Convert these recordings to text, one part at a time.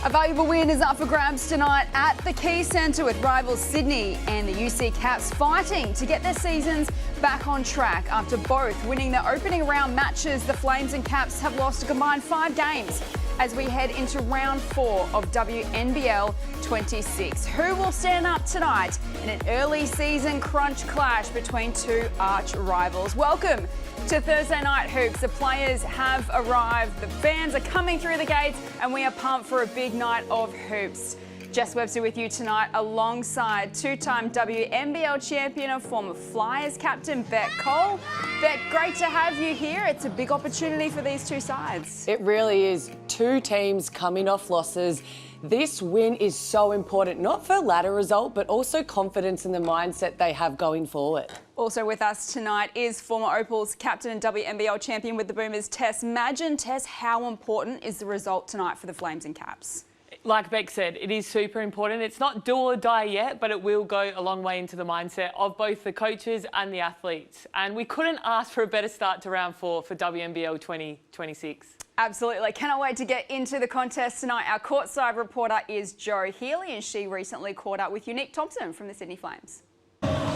A valuable win is up for grabs tonight at the Key Centre with rivals Sydney and the UC Caps fighting to get their seasons back on track. After both winning their opening round matches, the Flames and Caps have lost a combined 5 games as we head into round 4 of WNBL26. Who will stand up tonight in an early season crunch clash between two arch rivals? Welcome to Thursday Night Hoops. The players have arrived, the fans are coming through the gates, and we are pumped for a big night of hoops. Jess Webster with you tonight alongside two-time WNBL champion and former Flyers captain Beck Cole. Beck, great to have you here. It's a big opportunity for these two sides. It really is. Two teams coming off losses. This win is so important, not for ladder result, but also confidence in the mindset they have going forward. Also with us tonight is former Opals captain and WNBL champion with the Boomers, Tess Madgen. Tess, how important is the result tonight for the Flames and Caps? Like Beck said, it is super important. It's not do or die yet, but it will go a long way into the mindset of both the coaches and the athletes. And we couldn't ask for a better start to round 4 for WNBL 2026. Absolutely. Cannot wait to get into the contest tonight. Our courtside reporter is Jo Healy, and she recently caught up with Unique Thompson from the Sydney Flames.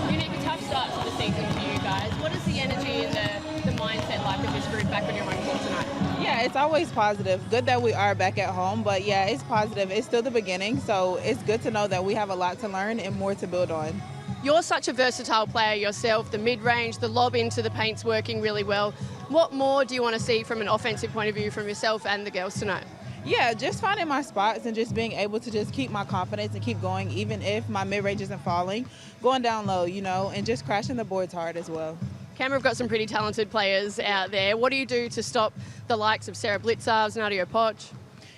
Unique, a tough start to the season for you guys. What is the energy and the mindset like of this group back on your home court tonight? Yeah, it's always positive. Good that we are back at home, but yeah, it's positive. It's still the beginning, so it's good to know that we have a lot to learn and more to build on. You're such a versatile player yourself. The mid-range, the lob into the paint's working really well. What more do you want to see from an offensive point of view from yourself and the girls tonight? Yeah, just finding my spots and just being able to just keep my confidence and keep going, even if my mid-range isn't falling, going down low, you know, and just crashing the boards hard as well. Canberra have got some pretty talented players out there. What do you do to stop the likes of Sarah Blitzarves, Nadia Poch?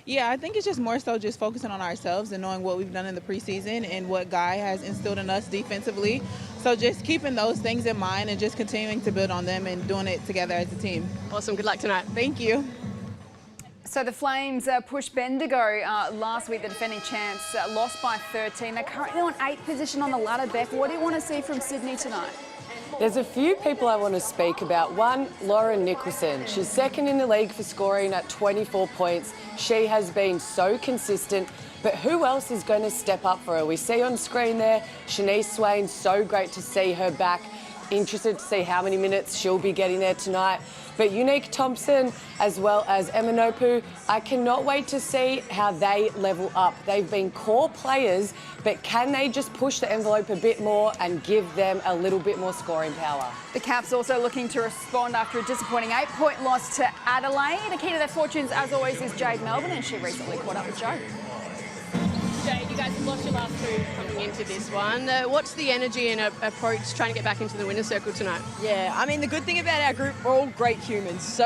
Yeah, I think it's just more so just focusing on ourselves and knowing what we've done in the preseason and what Guy has instilled in us defensively. So just keeping those things in mind and just continuing to build on them and doing it together as a team. Awesome. Good luck tonight. Thank you. So the Flames pushed Bendigo last week, the defending champs, lost by 13. They're currently on 8th position on the ladder, Beck. What do you want to see from Sydney tonight? There's a few people I want to speak about. One, Lauren Nicholson. She's second in the league for scoring at 24 points. She has been so consistent, but who else is going to step up for her? We see on screen there, Shanice Swain, so great to see her back. Interested to see how many minutes she'll be getting there tonight. But Unique Thompson, as well as Eminopu, I cannot wait to see how they level up. They've been core players, but can they just push the envelope a bit more and give them a little bit more scoring power? The Caps also looking to respond after a disappointing 8-point loss to Adelaide. The key to their fortunes, as always, is Jade Melbourne, and she recently caught up with Joe. Jade, you guys have lost your last 2 coming into this one. What's the energy and approach trying to get back into the winner's circle tonight? Yeah, I mean, the good thing about our group, we're all great humans. So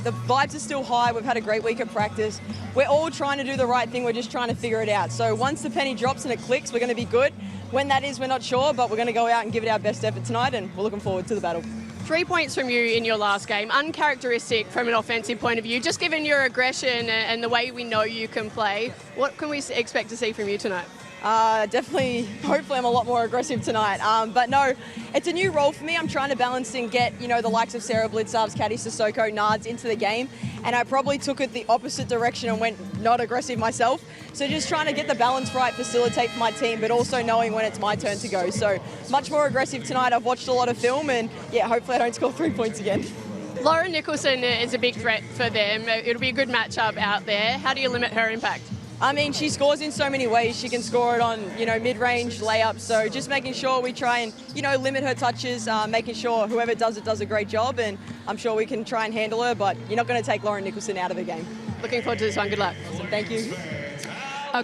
the vibes are still high. We've had a great week of practice. We're all trying to do the right thing. We're just trying to figure it out. So once the penny drops and it clicks, we're going to be good. When that is, we're not sure, but we're going to go out and give it our best effort tonight, and we're looking forward to the battle. 3 points from you in your last game, uncharacteristic from an offensive point of view. Just given your aggression and the way we know you can play, what can we expect to see from you tonight? Definitely, hopefully I'm a lot more aggressive tonight. But no, it's a new role for me. I'm trying to balance and get, you know, the likes of Sarah Blitzarves, Caddy Sissoko, Nards into the game. And I probably took it the opposite direction and went not aggressive myself. So just trying to get the balance right, facilitate for my team, but also knowing when it's my turn to go. So much more aggressive tonight. I've watched a lot of film and yeah, hopefully I don't score 3 points again. Lauren Nicholson is a big threat for them. It'll be a good matchup out there. How do you limit her impact? I mean, she scores in so many ways. She can score it on, you know, mid-range layups. So just making sure we try and, you know, limit her touches, making sure whoever does it does a great job. And I'm sure we can try and handle her, but you're not going to take Lauren Nicholson out of the game. Looking forward to this one. Good luck. Awesome. Thank you.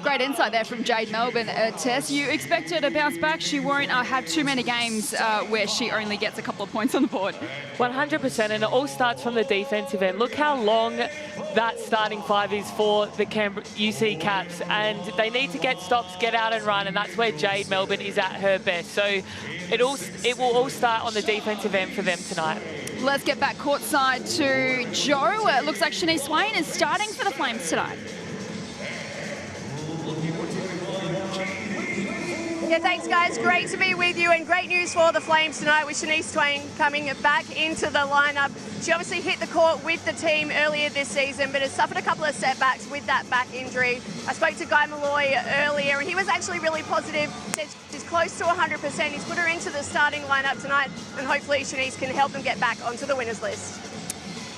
Great insight there from Jade Melbourne. Tess, you expect her to bounce back. She won't have too many games where she only gets a couple of points on the board. 100%, and it all starts from the defensive end. Look how long that starting 5 is for the Canberra UC Caps, and they need to get stops, get out and run, and that's where Jade Melbourne is at her best. So it will all start on the defensive end for them tonight. Let's get back courtside to Joe. It looks like Shanice Swain is starting for the Flames tonight. Yeah, thanks, guys. Great to be with you, and great news for the Flames tonight with Shanice Twain coming back into the lineup. She obviously hit the court with the team earlier this season, but has suffered a couple of setbacks with that back injury. I spoke to Guy Malloy earlier, and he was actually really positive. She's close to 100%. He's put her into the starting lineup tonight, and hopefully Shanice can help them get back onto the winners list.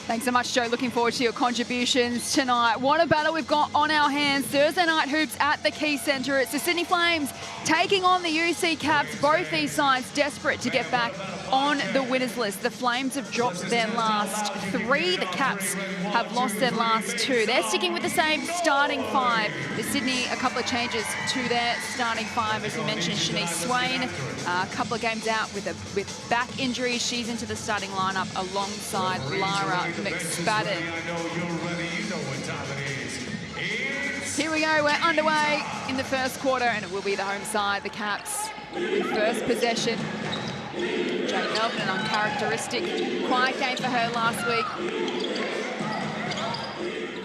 Thanks so much, Joe. Looking forward to your contributions tonight. What a battle we've got on our hands. Thursday night hoops at the Key Centre. It's the Sydney Flames taking on the UC Caps. Both these sides desperate to get back on the winners list. The Flames have dropped their last 3. The Caps have lost their last 2. They're sticking with the same starting 5. The Sydney, a couple of changes to their starting 5. As we mentioned, Shanice Twain, a couple of games out with back injuries. She's into the starting lineup alongside Lara McSpadden. Here we go, we're underway in the first quarter, and it will be the home side, the Caps, with first possession. Jade Melbourne, an uncharacteristic, quiet game for her last week.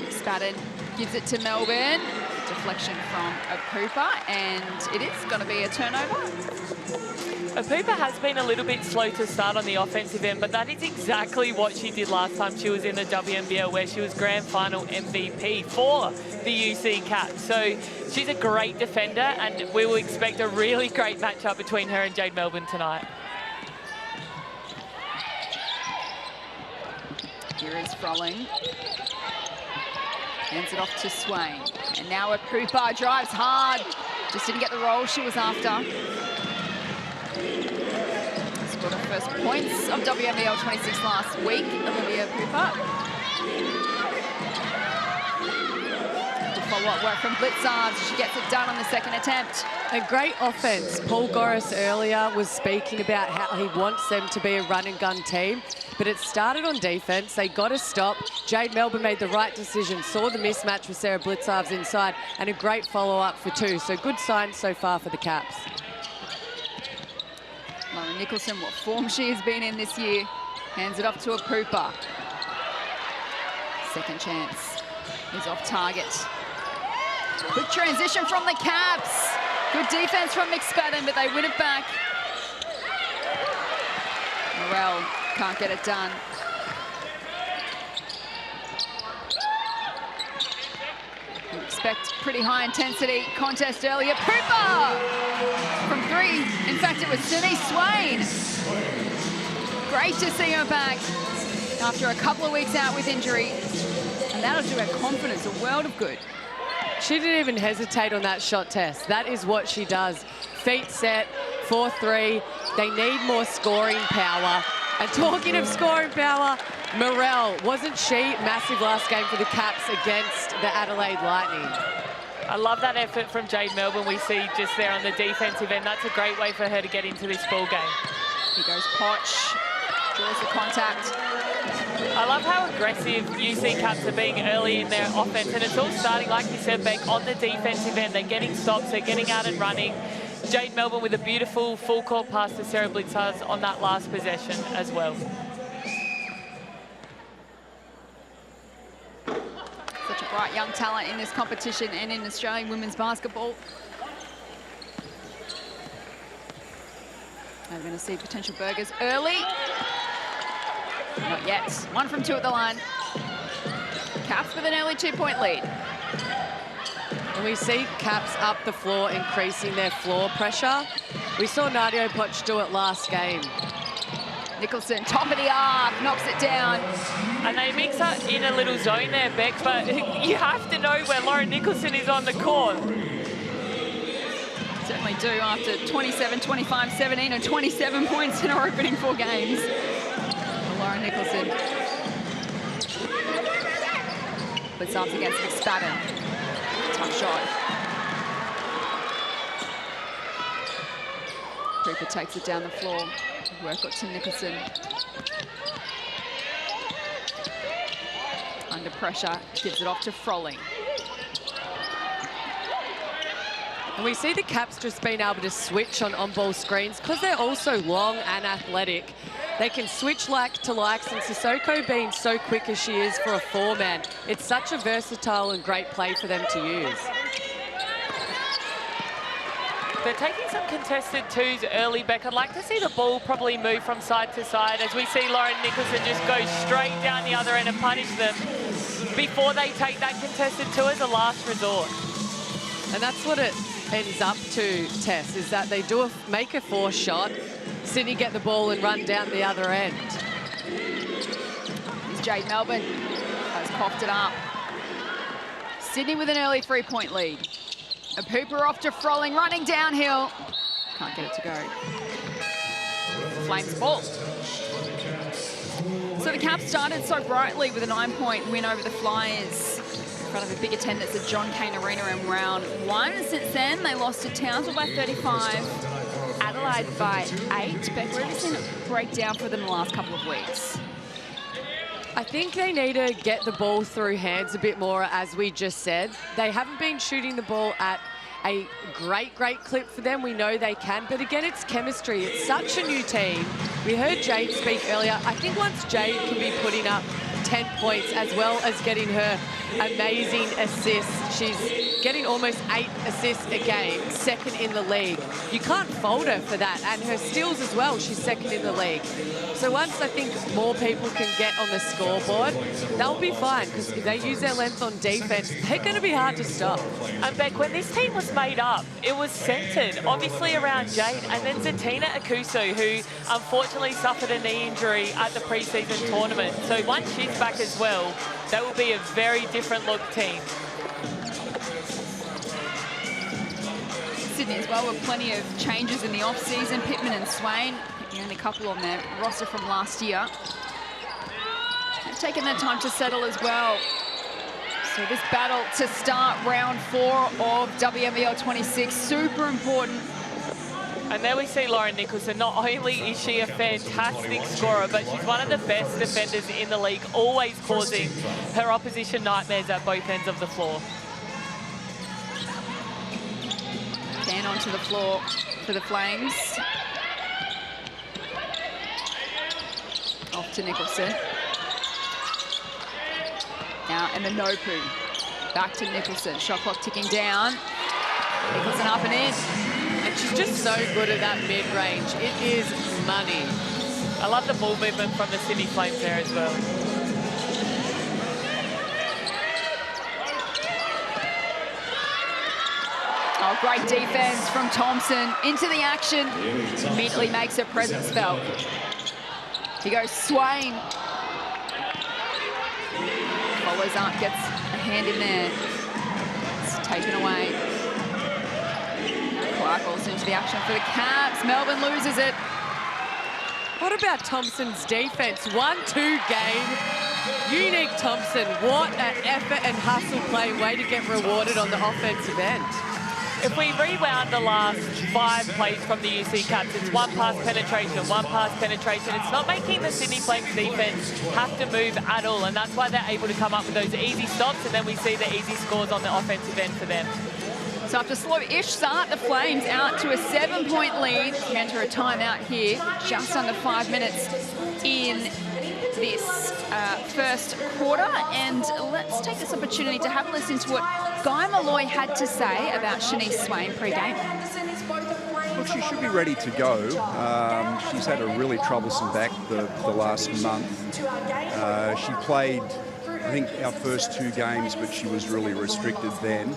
McSpadden gives it to Melbourne. Deflection from Apupa, and it is going to be a turnover. Apupa has been a little bit slow to start on the offensive end, but that is exactly what she did last time she was in the WNBL, where she was grand final MVP for the UC Caps. So she's a great defender, and we will expect a really great matchup between her and Jade Melbourne tonight. Here is Frolling. Hands it off to Swain. And now Apupa drives hard. Just didn't get the roll she was after. Scored her first points of WNBL26 last week, Olivia Apupa. Good follow-up work from Blitzards. She gets it done on the second attempt. A great offense. Paul Goris earlier was speaking about how he wants them to be a run and gun team, but it started on defense. They got a stop. Jade Melbourne made the right decision, saw the mismatch with Sarah Blitzards inside, and a great follow-up for 2. So good signs so far for the Caps. Lauren Nicholson, what form she has been in this year. Hands it off to Apupa. Second chance is off target. Good transition from the Caps. Good defense from McSpadden, but they win it back. Morel can't get it done. You expect pretty high intensity contest earlier. Apupa from 3. In fact, it was Shanice Twain. Great to see her back after a couple of weeks out with injury. And that'll do her confidence a world of good. She didn't even hesitate on that shot test. That is what she does. Feet set, 4-3. They need more scoring power. And talking of scoring power, Morel, wasn't she massive last game for the Caps against the Adelaide Lightning? I love that effort from Jade Melbourne we see just there on the defensive end. That's a great way for her to get into this ball game. Here goes Potch, draws the contact. I love how aggressive UC Caps are being early in their offense, and it's all starting, like you said, Beck, on the defensive end. They're getting stops, they're getting out and running. Jade Melbourne with a beautiful full court pass to Sarah Blitzards on that last possession as well. Such a bright young talent in this competition and in Australian women's basketball. We're going to see potential burgers early. Not yet. 1 from 2 at the line. Caps with an early 2-point lead. And we see Caps up the floor, increasing their floor pressure. We saw Nadia Potch do it last game. Nicholson, top of the arc, knocks it down. And they mix up in a little zone there, Beck, but you have to know where Lauren Nicholson is on the court. Certainly do after 27, 25, 17 and 27 points in her opening 4 games. Lauren Nicholson. Blitzards against McSpadden. Tough shot. Cooper takes it down the floor. Work got to Nicholson. Under pressure, gives it off to Frolling. And we see the Caps just being able to switch on-ball screens because they're also long and athletic. They can switch like to likes, and Sissoko being so quick as she is for a 4-man, it's such a versatile and great play for them to use. They're taking some contested twos early, Beck. I'd like to see the ball probably move from side to side as we see Lauren Nicholson just go straight down the other end and punish them before they take that contested two as a last resort. And that's what it ends up to, Tess, is that they make a forced shot, Sydney get the ball and run down the other end. Here's Jade Melbourne, has coughed it up. Sydney with an early 3-point lead. A pooper off to Froling, running downhill. Can't get it to go. Flames ball. So the Caps started so brightly with a 9-point win over the Flyers in front of a big attendance at John Cain Arena in round 1. Since then, they lost to Townsville by 35, Adelaide by 8. Beck, where have you seen it break down for them in the last couple of weeks? I think they need to get the ball through hands a bit more, as we just said. They haven't been shooting the ball at a great clip for them. We know they can, but again, it's chemistry. It's such a new team. We heard Jade speak earlier. I think once Jade can be putting up 10 points as well as getting her amazing assists, she's getting almost 8 assists a game, second in the league. You can't fold her for that, and her steals as well, she's second in the league. So once I think more people can get on the scoreboard, they'll be fine, because if they use their length on defense, they're going to be hard to stop. And Beck, when this team was made up, it was centered obviously around Jade and then Zatina Akusu, who unfortunately suffered a knee injury at the preseason tournament. So once she's back as well, that will be a very different look team. Sydney as well with plenty of changes in the off-season. Pittman and Swain, the only couple on their roster from last year. They've taken their time to settle as well. So this battle to start round 4 of WNBL26, super important. And there we see Lauren Nicholson. Not only is she a fantastic scorer, but she's one of the best defenders in the league, always causing her opposition nightmares at both ends of the floor. Dan onto the floor for the Flames. Off to Nicholson. Now Emma Nopu. Back to Nicholson. Shot clock ticking down. Nicholson up and in. And she's just so good at that mid-range. It is money. I love the ball movement from the Sydney Flames there as well. Oh, great defense from Thompson. Into the action. Immediately makes her presence felt. Here goes Swain. Follows up, gets a hand in there. It's taken away. Clark also into the action for the Caps. Melbourne loses it. What about Thompson's defense? 1-2 game. Unique Thompson. What an effort and hustle play. Way to get rewarded on the offensive end. If we rewound the last 5 plays from the UC Caps, it's 1 pass penetration, 1 pass penetration. It's not making the Sydney Flames defense have to move at all, and that's why they're able to come up with those easy stops, and then we see the easy scores on the offensive end for them. So after slow-ish start, the Flames out to a 7-point lead. Enter a timeout here, just under 5 minutes in this first quarter. And let's take this opportunity to have a listen to what Guy Malloy had to say about Shanice Swain pre-game. Well, she should be ready to go. She's had a really troublesome back the last month. She played, I think, our first 2 games, but she was really restricted then.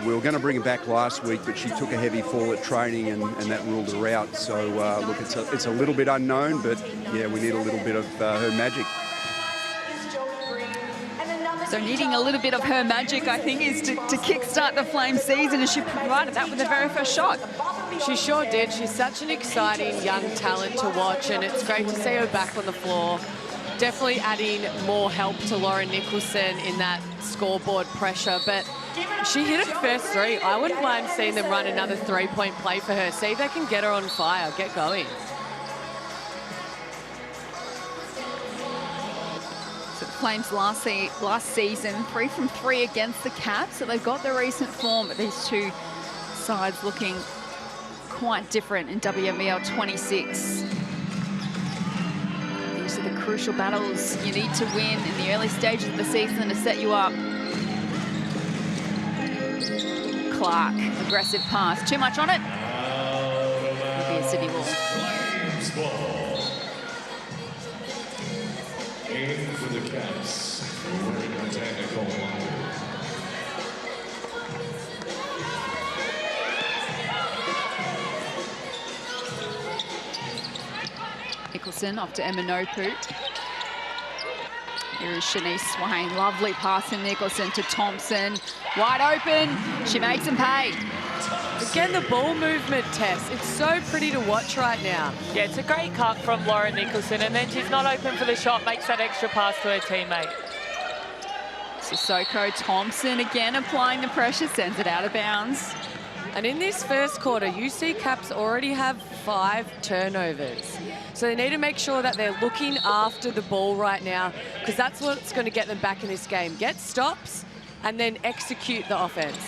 We were going to bring her back last week, but she took a heavy fall at training and that ruled her out. So, look, it's a little bit unknown, but, yeah, we need a little bit of her magic. So needing a little bit of her magic, I think, is to kickstart the Flames season, and she provided that with the very first shot. She sure did. She's such an exciting young talent to watch, and it's great to see her back on the floor. Definitely adding more help to Lauren Nicholson in that scoreboard pressure, but she hit her first 3. I wouldn't mind seeing them run another 3-point play for her. See if they can get her on fire, get going. So the Flames last season, 3 from 3 against the Caps. So they've got their recent form, but these two sides looking quite different in WNBL26. These are the crucial battles you need to win in the early stages of the season to set you up. Clark, aggressive pass. Too much on it. It'll be a Sydney ball. In for the Cats. Nicholson off to Emma Nopu. Here is Shanice Swain. Lovely pass in Nicholson to Thompson. Wide open. She makes him pay. Again, the ball movement, Tess. It's so pretty to watch right now. Yeah, it's a great cut from Lauren Nicholson, and then she's not open for the shot, makes that extra pass to her teammate. Sissoko Thompson again applying the pressure, sends it out of bounds. And in this first quarter, UC Caps already have 5 turnovers. So they need to make sure that they're looking after the ball right now, because that's what's going to get them back in this game. Get stops and then execute the offense.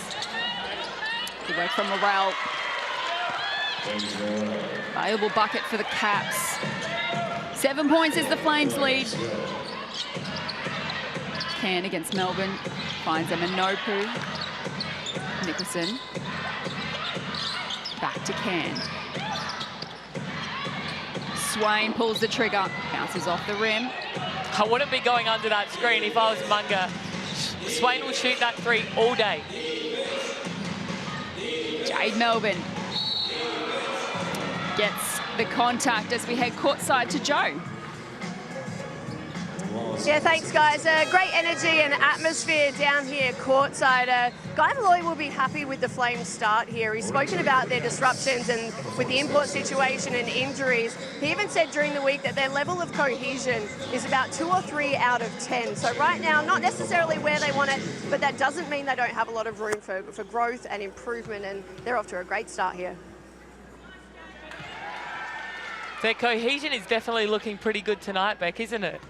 Good work from Morel. Valuable bucket for the Caps. 7 points is the Flames lead. Can against Melbourne. Finds them in Nopu. Nicholson. Back to Can. Swain pulls the trigger. Bounces off the rim. I wouldn't be going under that screen if I was Munga. Swain will shoot that 3 all day. Jade Melbourne gets the contact as we head courtside to Joe. Yeah, thanks, guys. Great energy and atmosphere down here courtside. Guy Malloy will be happy with the Flames' start here. He's spoken about their disruptions and with the import situation and injuries. He even said during the week that their level of cohesion is about 2 or 3 out of 10. So right now, not necessarily where they want it, but that doesn't mean they don't have a lot of room for growth and improvement, and they're off to a great start here. Their cohesion is definitely looking pretty good tonight, Beck, isn't it?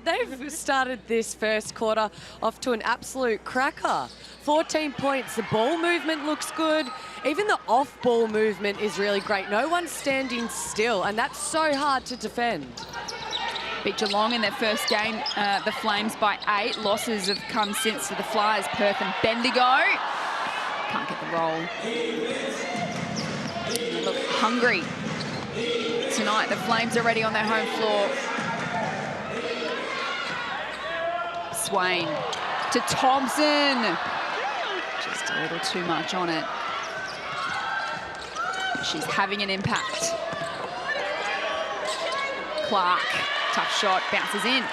They've started this first quarter off to an absolute cracker. 14 points. The ball movement looks good. Even the off-ball movement is really great. No one's standing still, and that's so hard to defend. Beat Geelong in their first game, the Flames by 8. Losses have come since to the Flyers, Perth and Bendigo. Can't get the roll. They look hungry tonight. The Flames are ready on their home floor. Swain to Thompson. Just a little too much on it. She's having an impact. Clark, tough shot, bounces in.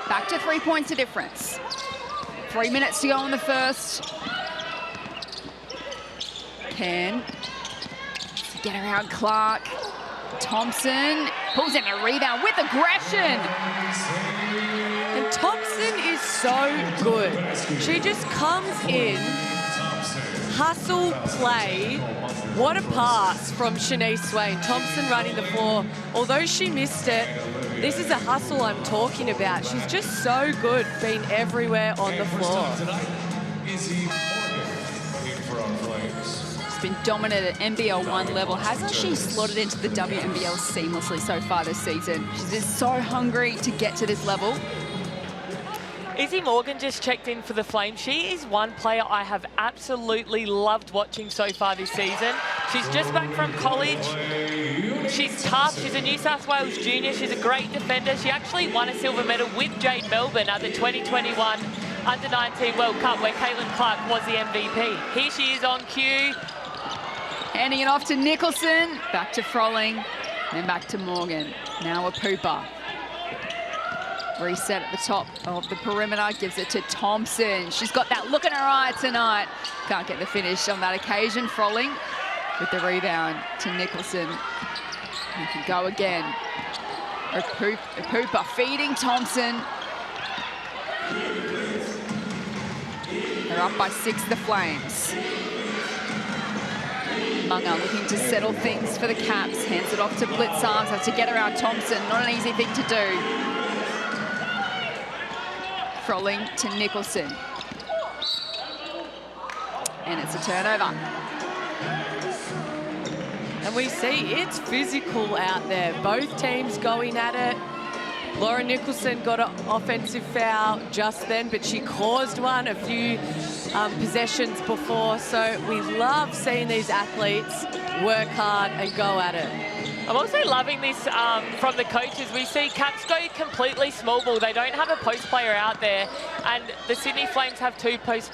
Back to 3 points of difference. 3 minutes to go in the first. Can get around Clark. Thompson pulls in a rebound with aggression. And Thompson is so good. She just comes in, hustle, play. What a pass from Shanice Swain. Thompson running the floor. Although she missed it, this is a hustle I'm talking about. She's just so good being everywhere on the floor. Been dominant at NBL 1 level. Hasn't she slotted into the WNBL seamlessly so far this season? She's just so hungry to get to this level. Izzy Morgan just checked in for the Flames. She is one player I have absolutely loved watching so far this season. She's just back from college. She's tough. She's a New South Wales junior. She's a great defender. She actually won a silver medal with Jade Melbourne at the 2021 Under-19 World Cup, where Caitlin Clark was the MVP. Here she is on cue. Handing it off to Nicholson, back to Froling, then back to Morgan. Now a Pooper. Reset at the top of the perimeter, gives it to Thompson. She's got that look in her eye tonight. Can't get the finish on that occasion. Froling with the rebound to Nicholson. He can go again. A Pooper feeding Thompson. They're up by 6, the Flames. Munga looking to settle things for the Caps. Hands it off to Blitzarms. Has to get around Thompson. Not an easy thing to do. Froling to Nicholson. And it's a turnover. And we see it's physical out there. Both teams going at it. Laura Nicholson got an offensive foul just then, but she caused one a few possessions before. So we love seeing these athletes work hard and go at it. I'm also loving this from the coaches. We see Caps go completely small ball. They don't have a post player out there, and the Sydney Flames have two post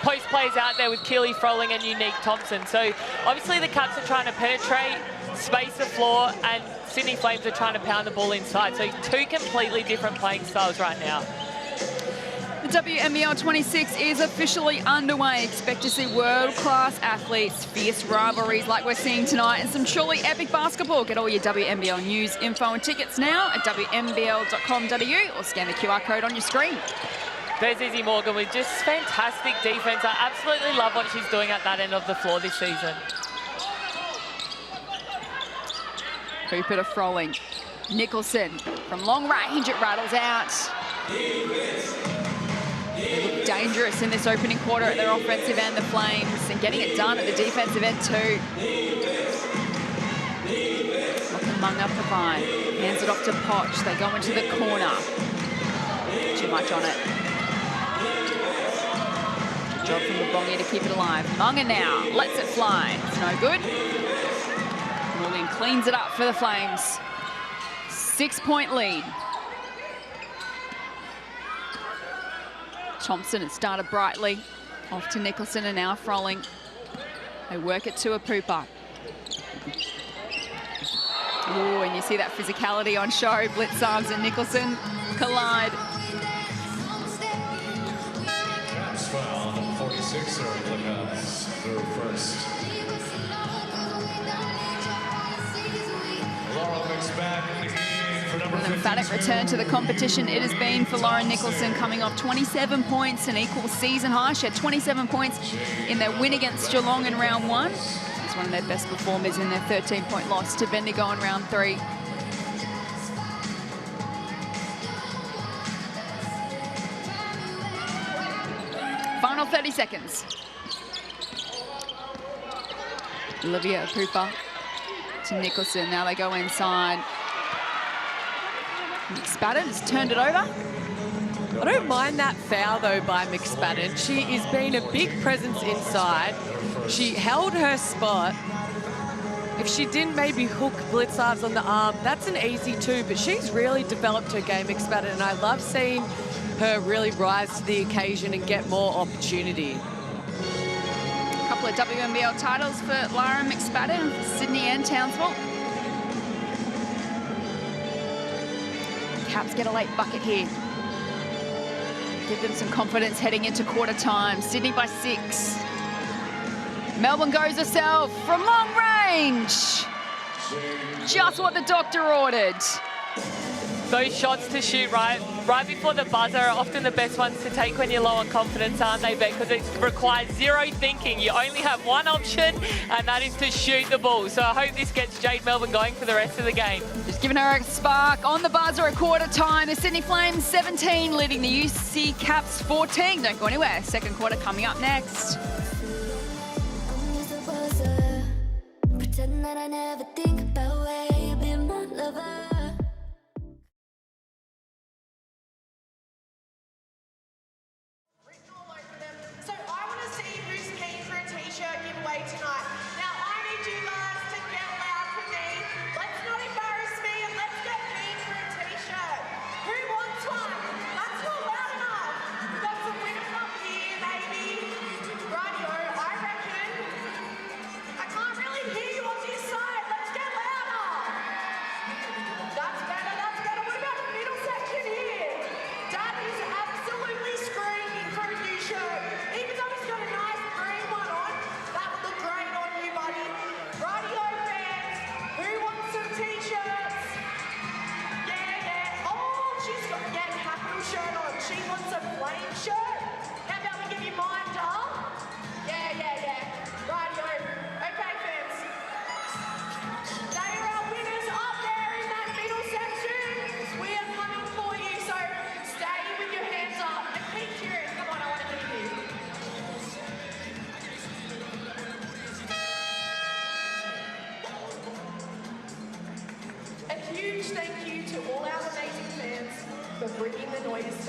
players out there with Keely Froling and Unique Thompson. So obviously the Caps are trying to penetrate, space the floor, and Sydney Flames are trying to pound the ball inside. So two completely different playing styles right now. The WNBL26 is officially underway. Expect to see world-class athletes, fierce rivalries like we're seeing tonight, and some truly epic basketball. Get all your WNBL news, info and tickets now at WNBL.com.au or scan the QR code on your screen. There's Izzy Morgan with just fantastic defense. I absolutely love what she's doing at that end of the floor this season. Hooper to Froling. Nicholson from long range, it rattles out. They look dangerous in this opening quarter at their offensive end, the Flames, and getting it done at the defensive end too. Munga provide. Hands it off to Potch. They go into the corner. Too much on it. Good job from Bongi to keep it alive. Munga now lets it fly. It's no good. Morgan cleans it up for the Flames. 6-point lead. Thompson has started brightly. Off to Nicholson and now Froling. They work it to a Pooper. Ooh, and you see that physicality on show. Blitzarves and Nicholson collide. Caps foul on 46 or first. Laurel mix back in the game for number 52. An emphatic return to the competition it has been for Lauren Nicholson, coming off 27 points, an equal season high. She had 27 points in their win against Geelong in round 1. It's one of their best performers in their 13-point loss to Bendigo in round 3. Final 30 seconds. Olivia Pooper to Nicholson. Now they go inside. McSpadden has turned it over. I don't mind that foul, though, by McSpadden. She has been a big presence inside. She held her spot. If she didn't maybe hook Blitzarves on the arm, that's an easy 2, but she's really developed her game, McSpadden, and I love seeing her really rise to the occasion and get more opportunity. A couple of WNBL titles for Lara McSpadden, Sydney and Townsville. Caps get a late bucket here. Give them some confidence heading into quarter time. Sydney by 6. Melbourne goes herself from long range. Just what the doctor ordered. Those shots to shoot right before the buzzer are often the best ones to take when you're low on confidence, aren't they, Beck? Because it requires zero thinking. You only have one option, and that is to shoot the ball. So I hope this gets Jade Melbourne going for the rest of the game. Just giving her a spark on the buzzer at quarter time. The Sydney Flames 17, leading the UC Caps 14. Don't go anywhere. Second quarter coming up next. Pretend that I never think about where you've been my lover. So I want to see who's keen for a t-shirt giveaway tonight. Now I need you guys to get loud for me. Let's not embarrass me and let's get keen for a t-shirt. Who wants one? That's not loud enough. We've got some winners up here, maybe. Rightio, I reckon. I can't really hear you on this side. Let's get louder. That's better, that's better. What about the middle section here? Dad is absolutely screaming for a new shirt. Even though he's got a nice green one on, that would look great on you, buddy. Right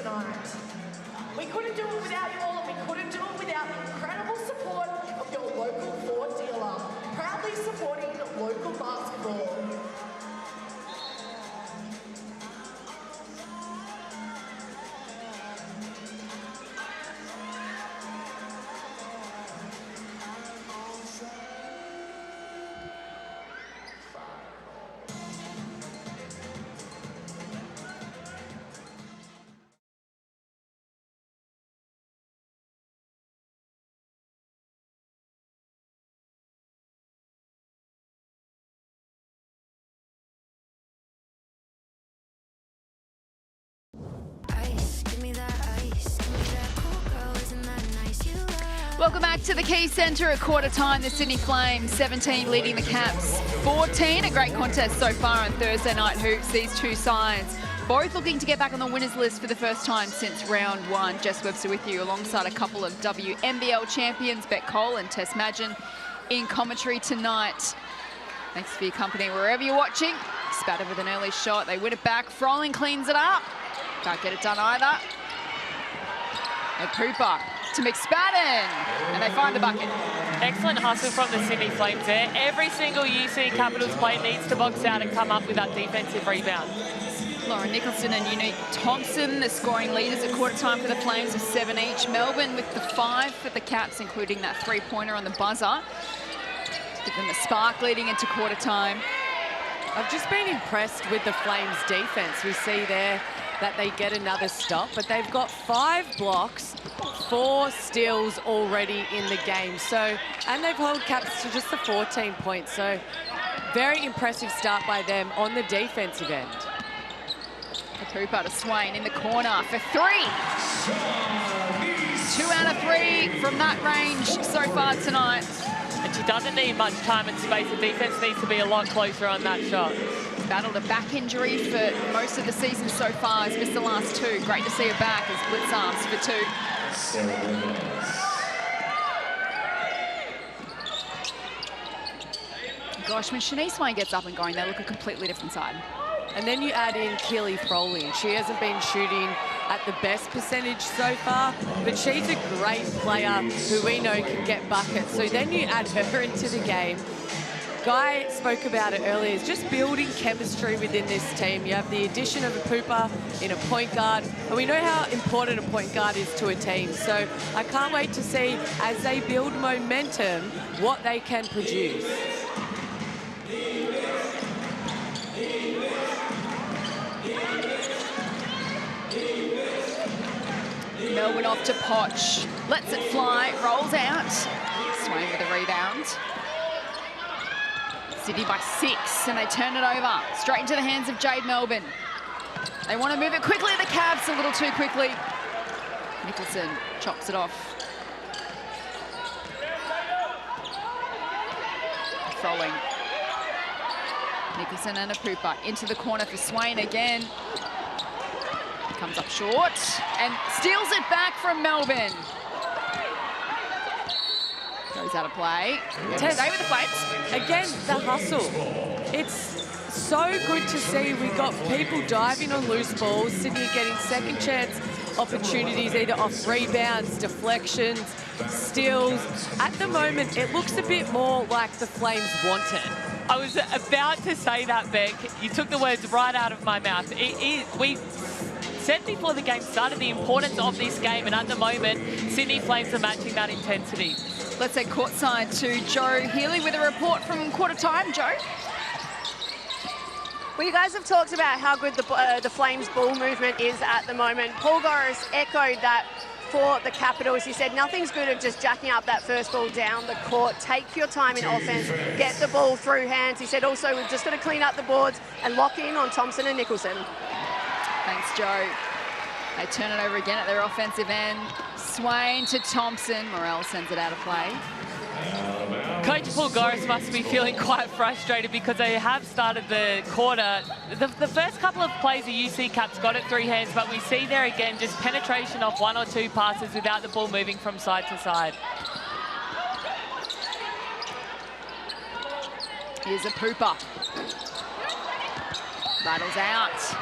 tonight. We couldn't do it without you all, and we couldn't do it without the incredible support of your local Ford dealer, proudly supporting local basketball. Welcome back to the Key Centre at quarter time. The Sydney Flames 17 leading the Caps 14. A great contest so far on Thursday night hoops. These two sides both looking to get back on the winners list for the first time since round one. Jess Webster with you alongside a couple of WNBL champions, Beck Cole and Tess Madgen, in commentary tonight. Thanks for your company wherever you're watching. Spattered with an early shot. They win it back. Froling cleans it up. Can't get it done either. And Cooper to McSpadden, and they find the bucket. Excellent hustle from the Sydney Flames there. Every single UC Capitals player needs to box out and come up with that defensive rebound. Lauren Nicholson and Unique Thompson, the scoring leaders at quarter time for the Flames with 7 each. Melbourne with the 5 for the Caps, including that three-pointer on the buzzer. Give them a spark leading into quarter time. I've just been impressed with the Flames defense. We see there that they get another stop, but they've got 5 blocks, 4 steals already in the game. So, and they've held Caps to just the 14 points. So very impressive start by them on the defensive end. Cooper to Swain in the corner for 3. 2 out of 3 from that range so far tonight. And she doesn't need much time and space. The defense needs to be a lot closer on that shot. Battled a back injury for most of the season so far. Has missed the last 2. Great to see her back as blitz arms for 2. Gosh, when Shanice Swain gets up and going, they look a completely different side. And then you add in Keely Froling. She hasn't been shooting at the best percentage so far, but she's a great player who we know can get buckets. So then you add her into the game. Guy spoke about it earlier, it's just building chemistry within this team. You have the addition of a Pooper in a point guard, and we know how important a point guard is to a team. So I can't wait to see, as they build momentum, what they can produce. Melbourne off to Potch, lets it fly, rolls out. Swain with a rebound. Sydney by 6, and they turn it over. Straight into the hands of Jade Melbourne. They want to move it quickly, the Cavs, a little too quickly. Nicholson chops it off. Throwing. Nicholson and a Pooper into the corner for Swain again. Comes up short and steals it back from Melbourne. Goes out of play. Stay with the Flames. Again, the hustle. It's so good to see. We got people diving on loose balls, Sydney getting second chance opportunities, either off rebounds, deflections, steals. At the moment, it looks a bit more like the Flames want it. I was about to say that, Beck. You took the words right out of my mouth. We said before the game started the importance of this game, and at the moment, Sydney Flames are matching that intensity. Let's head courtside to Joe Healy with a report from quarter time. Joe? Well, you guys have talked about how good the Flames ball movement is at the moment. Paul Goris echoed that for the Capitals. He said nothing's good of just jacking up that first ball down the court. Take your time in offense, get the ball through hands. He said also we've just got to clean up the boards and lock in on Thompson and Nicholson. Thanks, Joe. They turn it over again at their offensive end. Swain to Thompson. Morrell sends it out of play. Coach Paul Goris must be feeling quite frustrated because they have started the quarter. The first couple of plays, the UC Caps got it through hands, but we see there again just penetration of 1 or 2 passes without the ball moving from side to side. Here's a Pooper. Rattles out.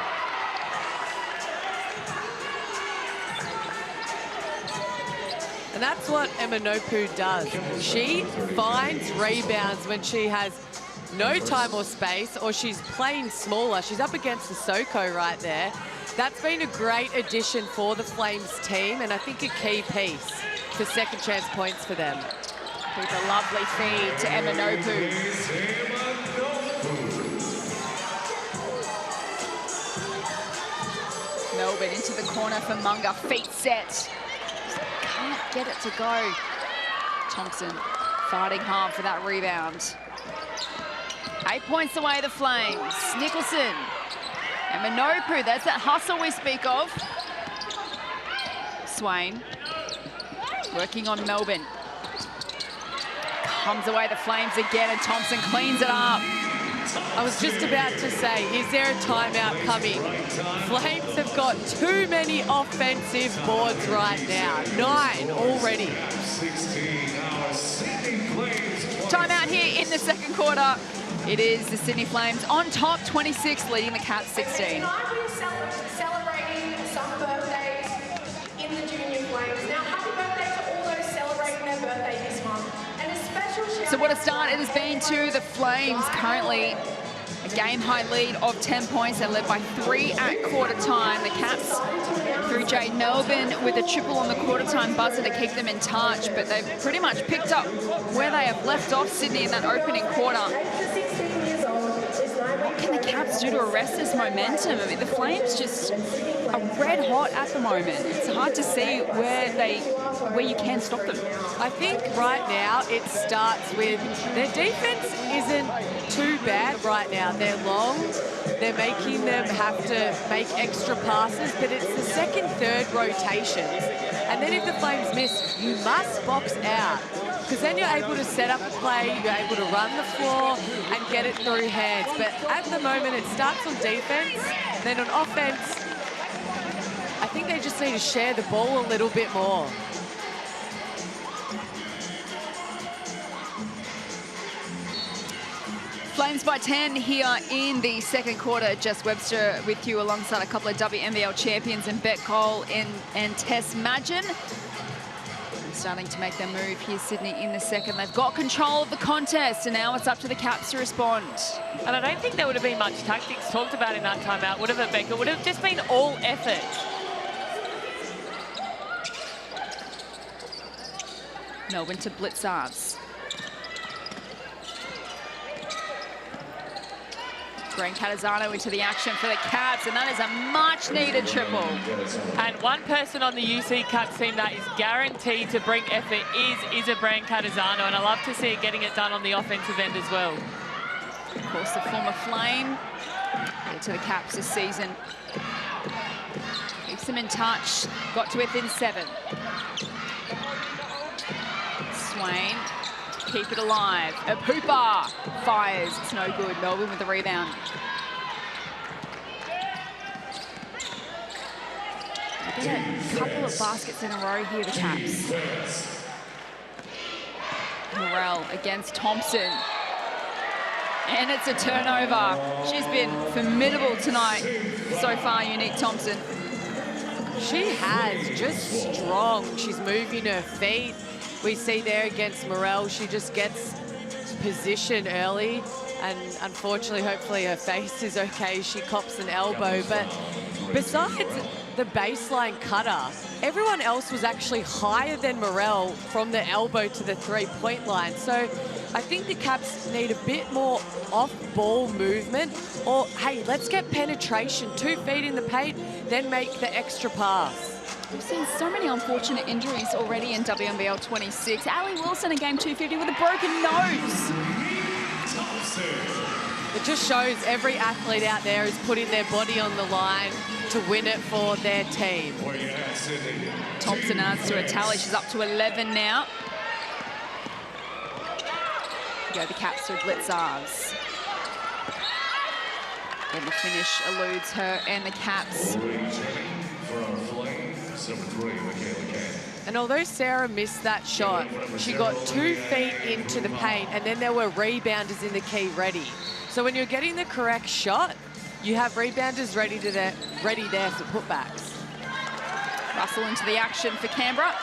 And that's what Emanopu does. She finds rebounds when she has no time or space, or she's playing smaller. She's up against Sissoko right there. That's been a great addition for the Flames team, and I think a key piece for second chance points for them. With a lovely feed to Emanopu. Melbourne into the corner for Munga. Feet set. Can't get it to go. Thompson fighting hard for that rebound. 8 points away, the Flames. Nicholson. Emanopu, that's that hustle we speak of. Swain working on Melbourne. Comes away the Flames again, and Thompson cleans it up. I was just about to say, is there a timeout coming? Flames have got too many offensive boards right now. 9 already. Timeout here in the second quarter. It is the Sydney Flames on top, 26, leading the Cats 16. Tonight we are celebrating some birthdays in the Junior Flames. Now, happy birthday to all those celebrating their birthday this month. And a special shout out. So what a start it has been to the Flames. Currently a game-high lead of 10 points. They're led by 3 at quarter time. The Caps through Jade Melbourne with a triple on the quarter time buzzer to keep them in touch, but they've pretty much picked up where they have left off Sydney in that opening quarter. What can the Caps do to arrest this momentum? I mean, the Flames just are red hot at the moment. It's hard to see where you can stop them. I think right now it starts with their defense isn't too bad right now. They're long, they're making them have to make extra passes, but it's the second, third rotations. And then if the Flames miss, you must box out, because then you're able to set up a play, you're able to run the floor and get it through hands. But at the moment, it starts on defense, then on offense, I think they just need to share the ball a little bit more. Flames by 10 here in the second quarter. Jess Webster with you alongside a couple of WNBL champions in Bet Cole and Tess Madgen. Starting to make their move here, Sydney, in the second. They've got control of the contest, and now it's up to the Caps to respond. And I don't think there would have been much tactics talked about in that timeout, would have it, Becca? Would have just been all effort. Melbourne to Blitzards. Grant Catazano into the action for the Caps, and that is a much-needed triple. And one person on the UC Caps team that is guaranteed to bring effort is Grant Catazano, and I love to see it getting it done on the offensive end as well. Of course, the former Flame to the Caps this season. Keeps them in touch, got to within 7. Swain. Keep it alive. A Pooper fires. It's no good. Melbourne with the rebound. They get a couple of baskets in a row here, the Caps. Morrell against Thompson. And it's a turnover. She's been formidable tonight so far, Unique Thompson. She has, just strong. She's moving her feet. We see there against Morrell, she just gets position early, and unfortunately, hopefully her face is okay. She cops an elbow, but besides the baseline cutter, everyone else was actually higher than Morrell from the elbow to the three-point line. So I think the Caps need a bit more off-ball movement, or hey, let's get penetration, 2 feet in the paint, then make the extra pass. We've seen so many unfortunate injuries already in WNBL 26. Ali Wilson in game 250 with a broken nose. It just shows every athlete out there is putting their body on the line to win it for their team. Thompson adds to a tally. She's up to 11 now. Go the Caps through Blitzards. And the finish eludes her and the Caps. And although Sarah missed that shot, she got 2 feet into the paint, and then there were rebounders in the key ready. So when you're getting the correct shot, you have rebounders ready there for putbacks. Russell into the action for Canberra.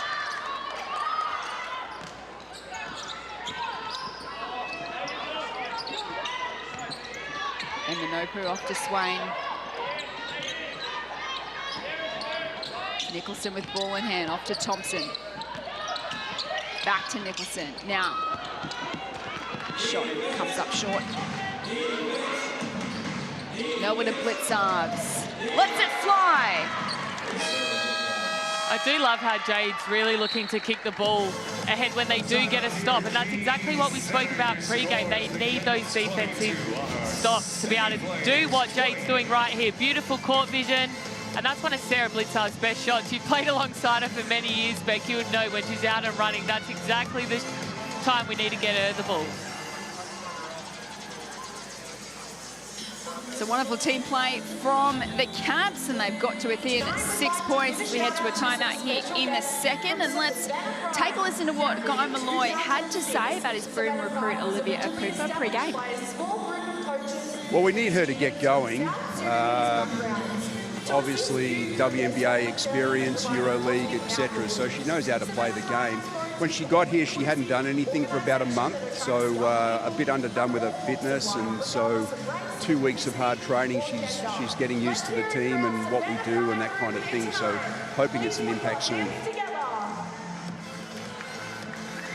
Minopu off to Swain. Nicholson with ball in hand, off to Thompson. Back to Nicholson. Now, shot comes up short. Melbourne and Blitzarves. Lets it fly. I do love how Jade's really looking to kick the ball ahead when they do get a stop, and that's exactly what we spoke about pre-game. They need those defensive stops to be able to do what Jade's doing right here. Beautiful court vision, and that's one of Sarah Blitzarve's best shots. You've played alongside her for many years, Beck. You would know when she's out and running, that's exactly the time we need to get her the ball. It's a wonderful team play from the Caps, and they've got to within 6 points as we head to a timeout here in the second. And let's take a listen to what Guy Malloy had to say about his Broome recruit Olivia Apupa pre-game. Well, we need her to get going. Obviously, WNBA experience, EuroLeague, etc. So she knows how to play the game. When she got here, she hadn't done anything for about a month, so a bit underdone with her fitness, and so 2 weeks of hard training, she's getting used to the team and what we do and that kind of thing, so hoping it's an impact soon.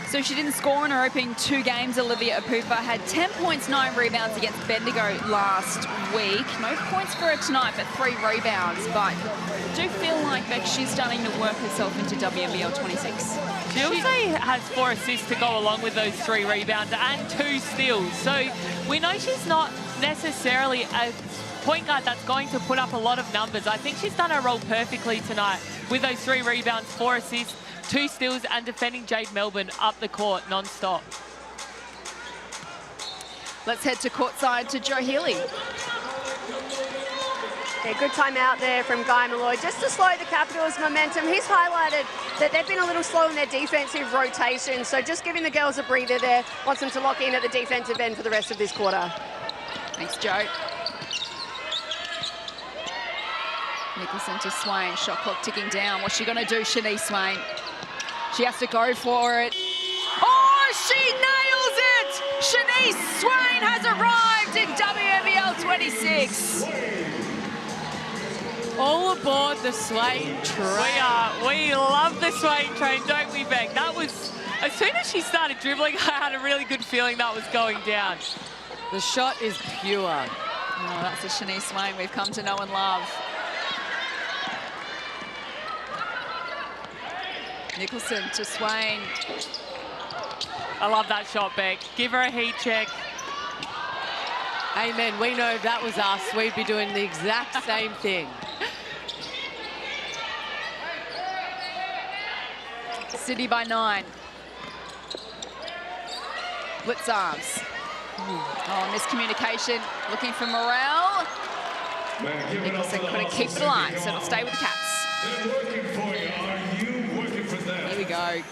So she didn't score in her opening 2 games. Olivia Apupa had 10 points, 9 rebounds against Bendigo last week. No points for her tonight, but 3 rebounds. But I do feel like Beck, she's starting to work herself into WNBL26. She also has 4 assists to go along with those 3 rebounds and 2 steals. So we know she's not necessarily a point guard that's going to put up a lot of numbers. I think she's done her role perfectly tonight with those 3 rebounds, 4 assists, 2 steals, and defending Jade Melbourne up the court non-stop. Let's head to courtside to Joe Healy. Yeah, good time out there from Guy Malloy, just to slow the Capitals' momentum. He's highlighted that they've been a little slow in their defensive rotation, so just giving the girls a breather there. Wants them to lock in at the defensive end for the rest of this quarter. Thanks, Joe. Nicholson to Swain, shot clock ticking down. What's she going to do, Shanice Swain? She has to go for it. Oh, she nails it! Shanice Swain has arrived in WNBL 26. All aboard the Swain train. We love the Swain train, don't we, Beck? That was, as soon as she started dribbling, I had a really good feeling that was going down. The shot is pure. Oh, that's the Shanice Swain we've come to know and love. Nicholson to Swain. I love that shot, Beck. Give her a heat check. Amen. We know if that was us, we'd be doing the exact same thing. City by 9. Blitzarves. Oh, miscommunication. Looking for Morel. Nicholson couldn't keep it alive, so it'll stay with the Cats. Here we go.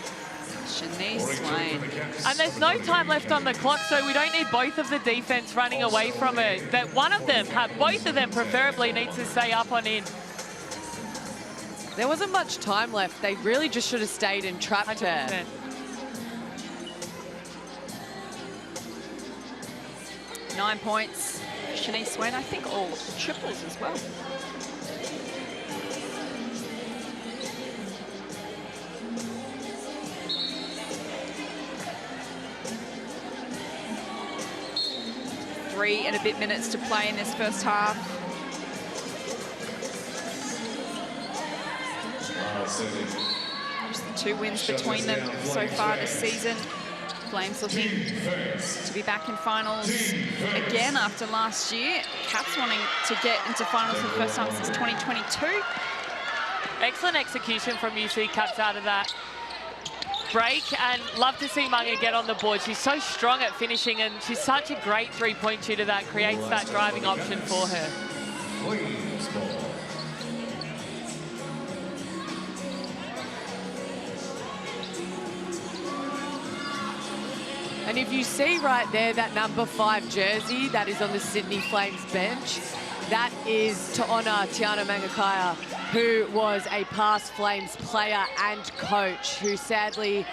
Shanice Swain. And there's no time left on the clock, so we don't need both of the defense running away from her. That one of them, both of them preferably, needs to stay up on in. There wasn't much time left. They really just should have stayed and trapped her. 9 points. Shanice Swain, I think all triples as well. Three and a bit minutes to play in this first half. Just the 2 wins between them so far this season. Flames looking to be back in finals again after last year. Caps wanting to get into finals for the first time since 2022. Excellent execution from UC Caps out of that break, and love to see Munga get on the board. She's so strong at finishing, and she's such a great 3-point shooter that creates that driving option for her. And if you see right there that number 5 jersey that is on the Sydney Flames bench, that is to honour Tiana Mangakaya, who was a past Flames player and coach, who sadly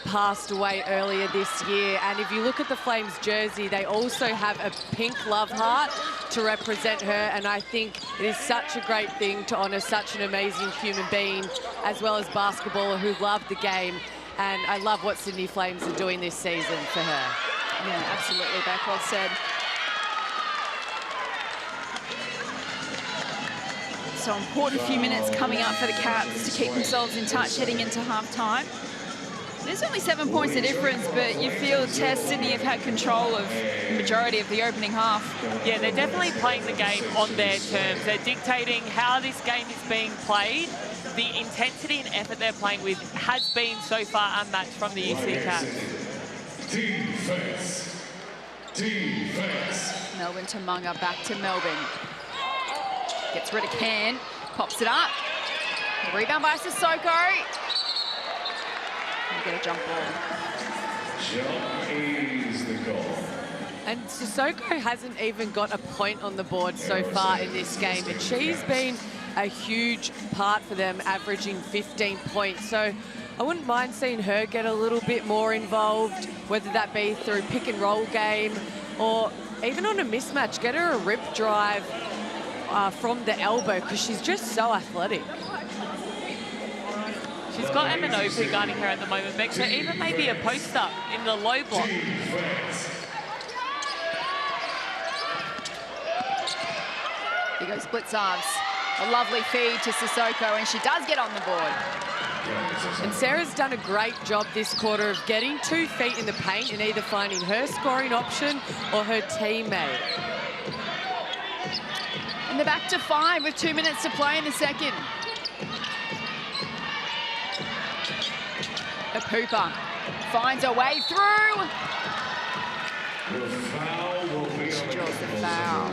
passed away earlier this year. And if you look at the Flames jersey, they also have a pink love heart to represent her. And I think it is such a great thing to honour such an amazing human being, as well as basketballer who loved the game. And I love what Sydney Flames are doing this season for her. Yeah, absolutely, Beck, well said. So important few minutes coming up for the Caps to keep themselves in touch heading into half-time. There's only 7 points of difference, but you feel Sydney have had control of the majority of the opening half. Yeah, they're definitely playing the game on their terms. They're dictating how this game is being played. The intensity and effort they're playing with has been so far unmatched from the UC Caps. Defense. Defense. Melbourne to Munga, back to Melbourne. Gets rid of Can, pops it up. Rebound by Sissoko. Get a jump ball. Jump is the goal. And Sissoko hasn't even got a point on the board so far in this game, and she's been a huge part for them, averaging 15 points. So I wouldn't mind seeing her get a little bit more involved, whether that be through pick and roll game or even on a mismatch, get her a rip drive from the elbow, because she's just so athletic. She's got Eminopu guarding her at the moment, Beck, so even maybe a post-up in the low block. Here goes Blitzarves. A lovely feed to Sissoko, and she does get on the board. And Sarah's done a great job this quarter of getting 2 feet in the paint and either finding her scoring option or her teammate. And they're back to 5 with 2 minutes to play in the second. The Pooper finds her way through. She draws the foul.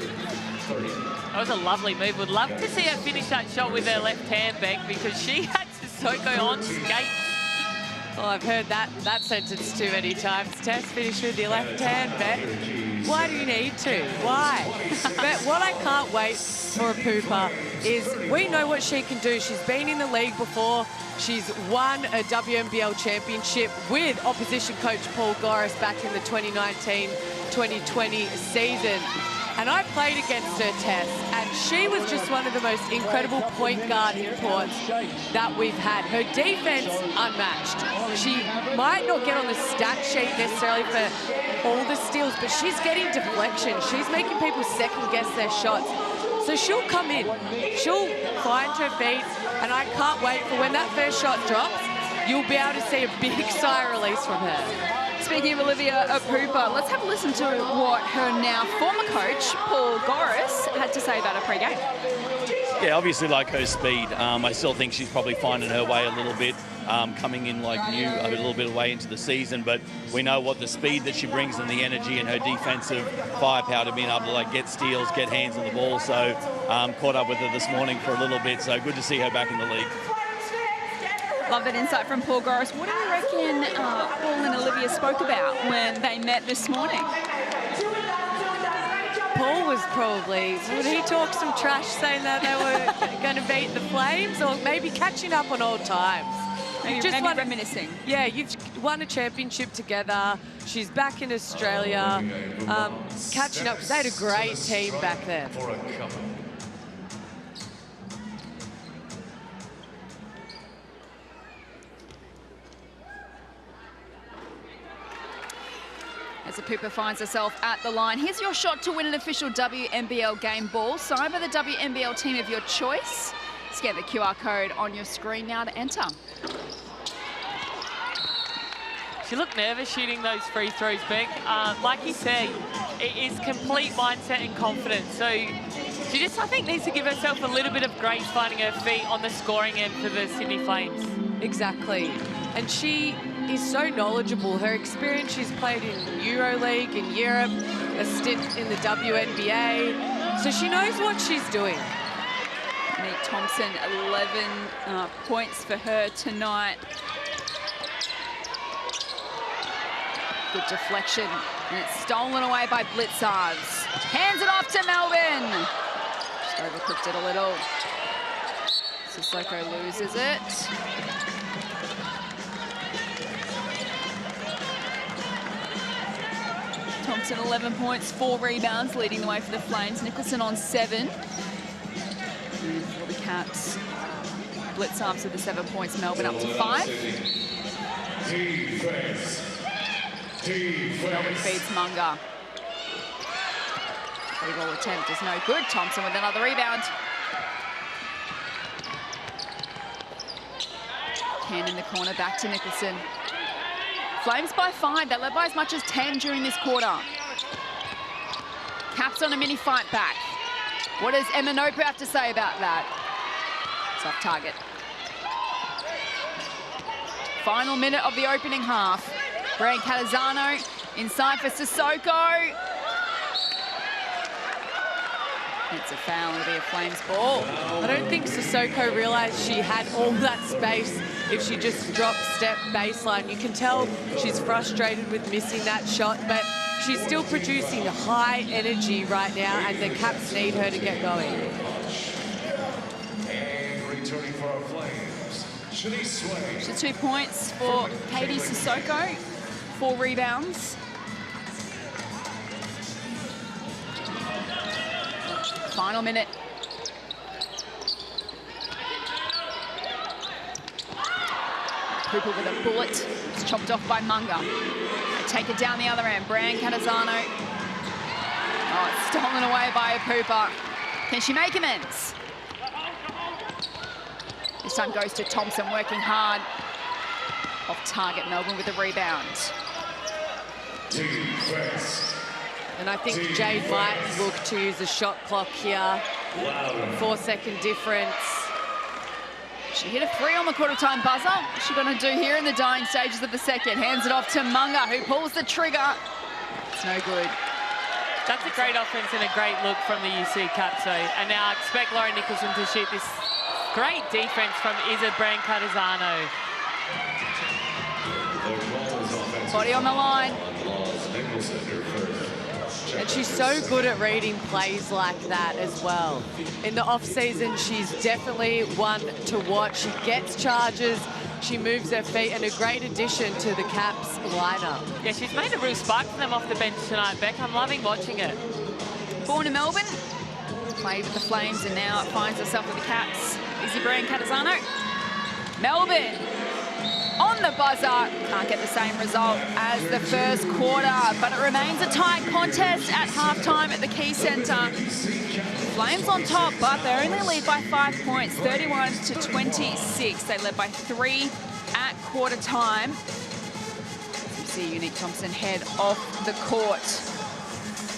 That was a lovely move. Would love to see her finish that shot with her left hand, Beck, because she had Sissoko on skates. Well, I've heard that sentence too many times. Tess, finish with your left hand, Beck. Why do you need to? Why? But what I can't wait for a Pooper is we know what she can do. She's been in the league before. She's won a WNBL championship with opposition coach Paul Goris back in the 2019-2020 season. And I played against her, Tess, and she was just one of the most incredible point guard imports that we've had. Her defense, unmatched. She might not get on the stat sheet necessarily for all the steals, but she's getting deflection. She's making people second-guess their shots. So she'll come in, she'll find her feet, and I can't wait for when that first shot drops, you'll be able to see a big sigh of release from her. Speaking of Olivia Pooper, let's have a listen to what her now former coach, Paul Goris, had to say about her pre-game. Yeah, obviously like her speed. I still think she's probably finding her way a little bit, coming in like new, a little bit away into the season, but we know what the speed that she brings and the energy and her defensive firepower to being able to like get steals, get hands on the ball. So caught up with her this morning for a little bit, so good to see her back in the league. Love that insight from Paul Goris. What do you reckon Paul and Olivia spoke about when they met this morning? Paul was probably, would he talk some trash saying that they were going to beat the Flames, or maybe catching up on old times? Maybe reminiscing. Yeah, you've won a championship together. She's back in Australia, catching up. They had a great team back then. As the Pooper finds herself at the line. Here's your shot to win an official WNBL game ball. Signed by the WNBL team of your choice. Scan the QR code on your screen now to enter. She looked nervous shooting those free throws, Beck. Like you said, it is complete mindset and confidence. So she just, I think, needs to give herself a little bit of grace finding her feet on the scoring end for the Sydney Flames. Exactly. And she is so knowledgeable. Her experience, she's played in EuroLeague, in Europe, a stint in the WNBA. So she knows what she's doing. Nate Thompson, 11 points for her tonight. Good deflection, and it's stolen away by Blitzarves. Hands it off to Melbourne. Just overcooked it a little. Sissoko loses it. Thompson 11 points, 4 rebounds, leading the way for the Flames. Nicholson on 7. And for the Caps, blitz after the 7 points, Melbourne up to 5. Melbourne feeds Munga. Free ball attempt is no good. Thompson with another rebound. Ken in the corner, back to Nicholson. Flames by 5. They led by as much as 10 during this quarter. Caps on a mini fight back. What does Emma Nopu have to say about that? It's off target. Final minute of the opening half. Brian Catazano inside for Sissoko. It's a foul, it'll be a Flames ball. I don't think Sissoko realised she had all that space if she just dropped step baseline. You can tell she's frustrated with missing that shot, but she's still producing high energy right now, and the Caps need her to get going. And returning for our Flames, Shanice Swain. So 2 points for Katie Sissoko, 4 rebounds. Final minute. Cooper with a bullet. It's chopped off by Munga. They take it down the other end. Brian Catazano. Oh, it's stolen away by Cooper. Can she make amends? This time goes to Thompson, working hard. Off target, Melbourne with a rebound. Defense. And I think Jade might look to use a shot clock here. 4-second difference. She hit a 3 on the quarter-time buzzer. What's she going to do here in the dying stages of the second? Hands it off to Munga, who pulls the trigger. It's no good. That's a great offense and a great look from the UC Caps, though. And now I expect Lauren Nicholson to shoot this great defense from Isa Brian Catazano. Body on the line. And she's so good at reading plays like that as well. In the off-season, she's definitely one to watch. She gets charges, she moves her feet, and a great addition to the Caps lineup. Yeah, she's made a real spark for them off the bench tonight, Beck. I'm loving watching it. Born in Melbourne, played with the Flames, and now finds herself with the Caps. Izzy Brian Catazano. Melbourne on the buzzer. Can't get the same result as the first quarter, but it remains a tight contest at halftime at the Key Centre. Flames on top, but they only lead by 5 points, 31-26. They led by 3 at quarter time. You see Unique Thompson head off the court.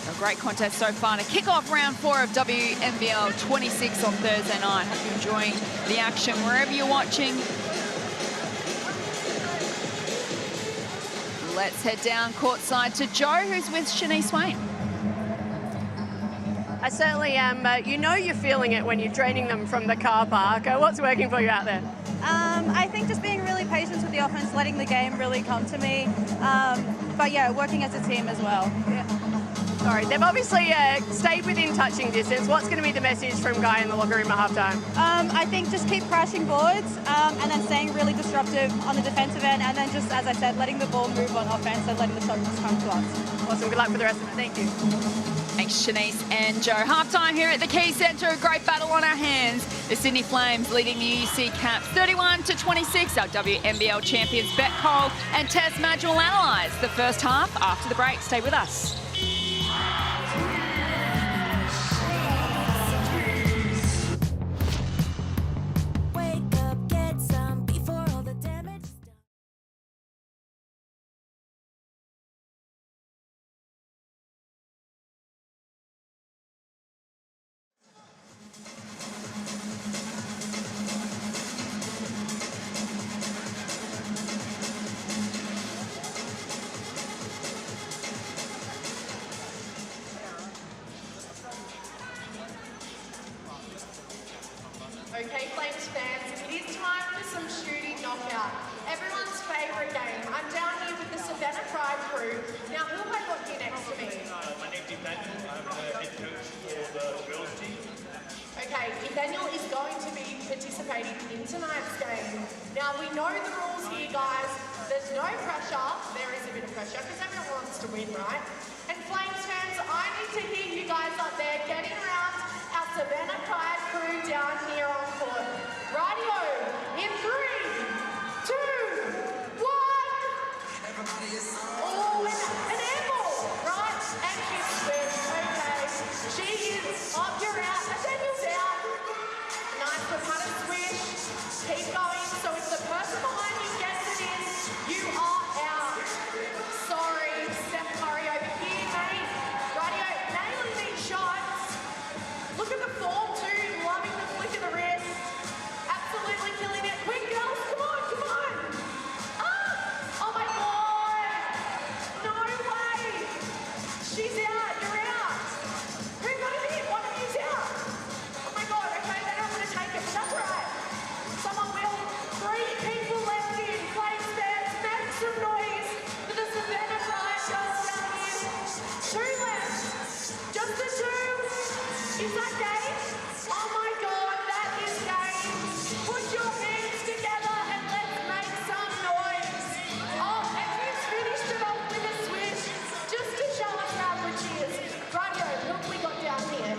A great contest so far to kick off round 4 of WNBL 26 on Thursday night. Hope you're enjoying the action wherever you're watching. Let's head down courtside to Joe, who's with Shanice Swain. I certainly am. You know you're feeling it when you're draining them from the car park. What's working for you out there? I think just being really patient with the offense, letting the game really come to me. But yeah, working as a team as well. Yeah. Sorry, they've obviously stayed within touching distance. What's going to be the message from Guy in the locker room at halftime? I think just keep crashing boards and then staying really disruptive on the defensive end, and then just, as I said, letting the ball move on offense and letting the shots come to us. Awesome. Good luck for the rest of it. Thank you. Thanks, Shanice and Joe. Halftime here at the Key Centre. A great battle on our hands. The Sydney Flames leading the UC Caps 31-26. Our WNBL champions Bet Cole and Tess Madge will analyse the first half after the break. Stay with us. Okay, Flames fans, it is time for some shooting knockout. Everyone's favourite game. I'm down here with the Savannah Pride crew. Now, who have I got here next to me? My name's Nathaniel. I'm the head coach for the girls team. Okay, Nathaniel is going to be participating in tonight's game. Now, we know the rules here, guys. There's no pressure. There is a bit of pressure because everyone wants to win, right? And Flames fans, I need to hear you guys up there getting around our Savannah Pride crew down here on court. Radio in 3, 2, 1. Oh, an air ball, right? And she's swift, okay. She is up, you're out, Nathaniel's out. Nice, but kind of swish. Keep going, so if the person behind you gets it in, you are out. Sorry, Steph Curry over here, mate. Radio, nailing these shots. Look at the form too, loving the flick of the wrist. Absolutely killing it. Quick girls, come on, come on. Ah! Oh my God. No way. She's out, you're out. Who got it in? One of you's out. Oh my God, okay, they're not going to take it, but that's right. Someone will. 3 people left in. Flames fans, make some noise for the Savannah Pride girls down here. 2 left. Just the 2. Is that game? Oh my God, that is game. Put your hands together and let's make some noise. Oh, and he's finished it off with a switch just to show us how good she is. Radio, look we got down here.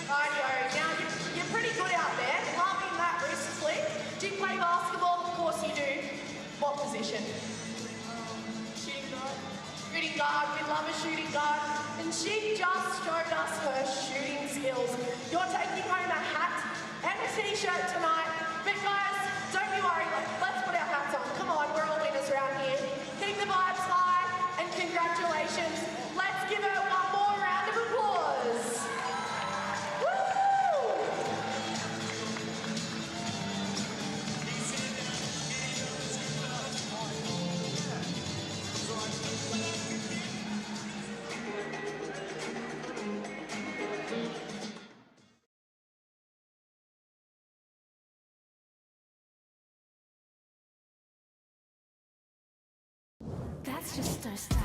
Radio, now you're pretty good out there. Loving that wrist flick. Do you play basketball? Of course you do. What position? Shooting guard. Shooting guard. We love a shooting guard. And she just showed us her shooting skills. You're taking home a hat and a t-shirt tonight. But guys, don't you worry. Let's put our hats on. Come on, we're all winners around here. Keep the vibes high and congratulations. Let's give her one more round of applause. That's just our style.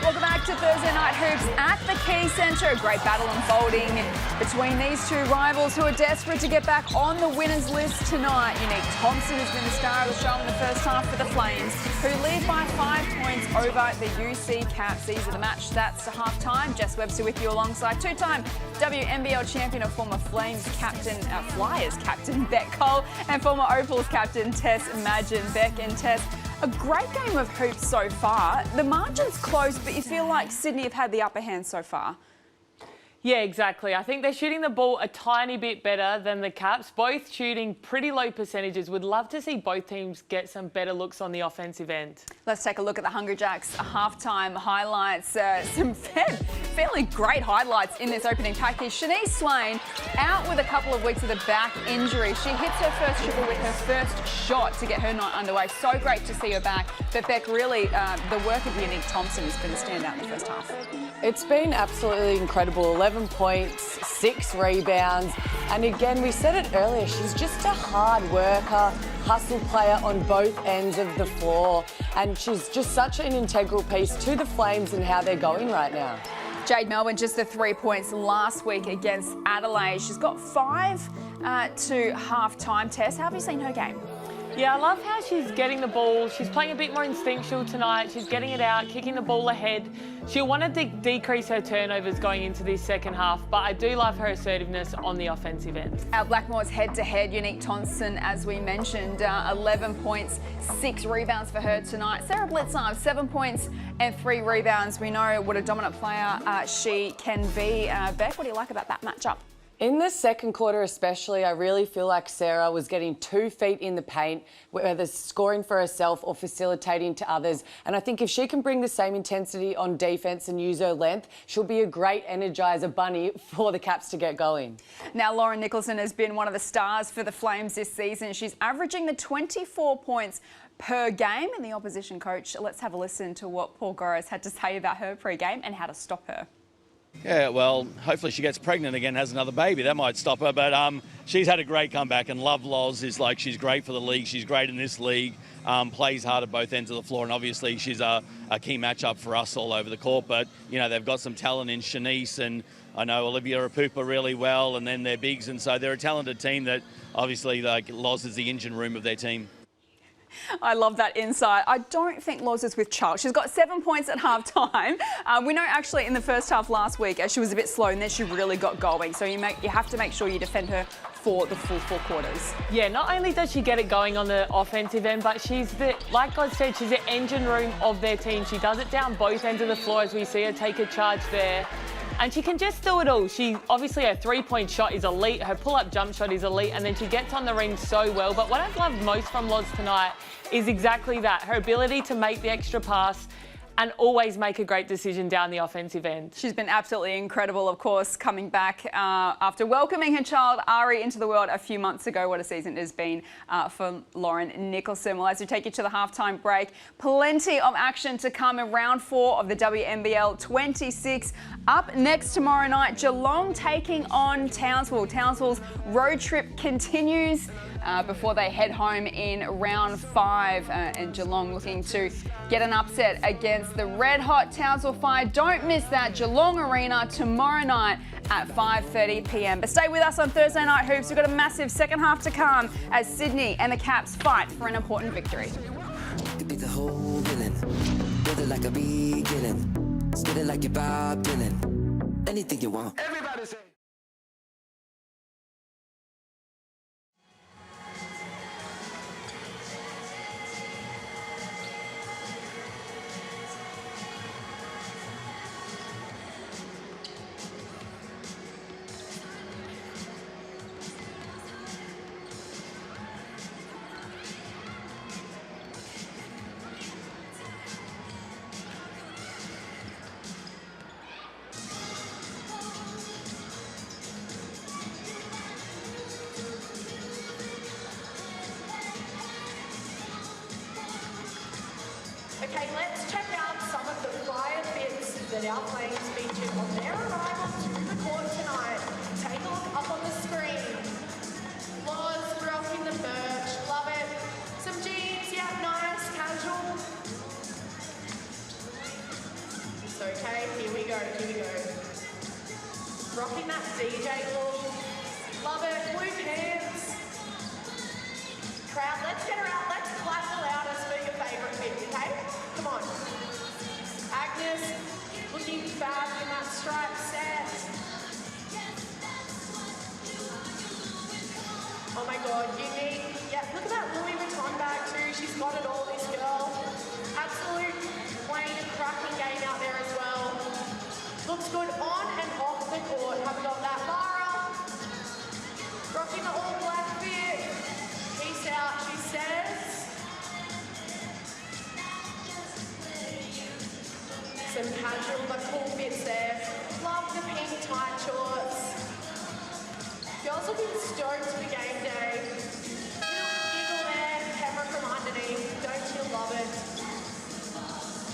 Welcome back to Thursday Night Hoops at the Key Centre. A great battle unfolding between these two rivals who are desperate to get back on the winners list tonight. Unique Thompson has been the star of the show in the first half for the Flames, who lead by 5 points over the UC Caps. These are the match stats to half-time. Jess Webster with you alongside two-time WNBL champion and former Flames captain, Flyers captain Beck Cole, and former Opals captain Tess Madgen. Beck and Tess, a great game of hoops so far. The margin's close, but you feel like Sydney have had the upper hand so far. Yeah, exactly. I think they're shooting the ball a tiny bit better than the Caps, both shooting pretty low percentages. Would love to see both teams get some better looks on the offensive end. Let's take a look at the Hungry Jacks halftime highlights. Some fairly great highlights in this opening package. Shanice Swain out with a couple of weeks of the back injury. She hits her first triple with her first shot to get her night underway. So great to see her back. But Beck, really, the work of Unique Thompson has been a standout in the first half. It's been absolutely incredible. 11 points, 6 rebounds. And again, we said it earlier, she's just a hard worker, hustle player on both ends of the floor. And she's just such an integral piece to the Flames and how they're going right now. Jade Melbourne, just the 3 points last week against Adelaide. She's got 5 to half-time. Tess, how have you seen her game? Yeah, I love how she's getting the ball. She's playing a bit more instinctual tonight. She's getting it out, kicking the ball ahead. She'll want to decrease her turnovers going into this second half, but I do love her assertiveness on the offensive end. Our Blackmore's head-to-head, Unique Thompson, as we mentioned, 11 points, 6 rebounds for her tonight. Sarah Blitzarv, 7 points and 3 rebounds. We know what a dominant player she can be. Beck, what do you like about that matchup? In the second quarter especially, I really feel like Sarah was getting 2 feet in the paint, whether scoring for herself or facilitating to others. And I think if she can bring the same intensity on defence and use her length, she'll be a great energiser bunny for the Caps to get going. Now, Lauren Nicholson has been one of the stars for the Flames this season. She's averaging the 24 points per game, and the opposition coach. Let's have a listen to what Paul Gores had to say about her pre-game and how to stop her. Yeah, well, hopefully she gets pregnant again, has another baby. That might stop her. But she's had a great comeback, and Love Loz is like, she's great for the league. She's great in this league, plays hard at both ends of the floor, and obviously she's a key matchup for us all over the court. But, you know, they've got some talent in Shanice, and I know Olivia Rapupa really well, and then their bigs. And so they're a talented team that obviously, like, Loz is the engine room of their team. I love that insight. I don't think Loz is with Charles. She's got 7 points at half-time. We know actually in the first half last week, she was a bit slow and then she really got going. So you have to make sure you defend her for the full 4 quarters. Yeah, not only does she get it going on the offensive end, but she's like God said, she's the engine room of their team. She does it down both ends of the floor as we see her take a charge there. And she can just do it all. Obviously her 3-point shot is elite, her pull-up jump shot is elite, and then she gets on the ring so well. But what I've loved most from Loz tonight is exactly that, her ability to make the extra pass and always make a great decision down the offensive end. She's been absolutely incredible, of course, coming back after welcoming her child, Ari, into the world a few months ago. What a season it has been for Lauren Nicholson. Well, as we take you to the halftime break, plenty of action to come in round 4 of the WNBL26. Up next tomorrow night, Geelong taking on Townsville. Townsville's road trip continues before they head home in round 5. And Geelong looking to get an upset against the red-hot Townsville Fire. Don't miss that, Geelong Arena tomorrow night at 5:30 p.m. But stay with us on Thursday Night Hoops. We've got a massive second half to come as Sydney and the Caps fight for an important victory. Could be the whole villain. Build it like a beginning. Spit it like you're Bob Dylan. Anything you want. Everybody say. Okay, let's check out some of the fire bits that our Flames featured on their arrival to the court tonight. Take a look up on the screen. Loz rocking the merch, love it. Some jeans, yeah, nice, casual. It's okay, here we go. Rocking that DJ look, love it, blue pants. Crowd, let's get her out, let's clap the loudest for your favourite bit, okay? Come on. Agnes, looking fab in that striped set. Oh my God, unique. Yeah, look at that Louis Vuitton bag too. She's got it all, this girl. Absolute plain cracking game out there as well. Looks good on and off the court. Have we got that Lara? Rocking the all black fit. Peace out, she says. Some casual but cool bits there. Love the pink tight shorts. Girls looking stoked for game day. Little giggle there, camera from underneath. Don't you love it?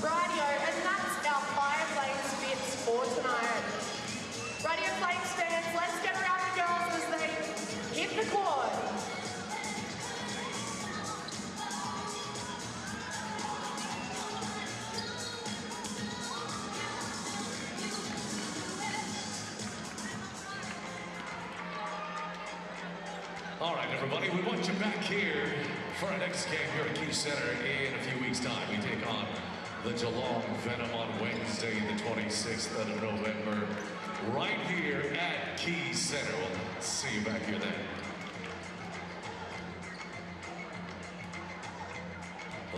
Rightio, and that's our Fire Flames bits for tonight. Radio Flames fans, let's get around the girls as they hit the court. All right, everybody, we want you back here for our next game here at Key Center in a few weeks' time. We take on the Geelong Venom on Wednesday, the 26th of November, right here at Key Center. We'll see you back here then.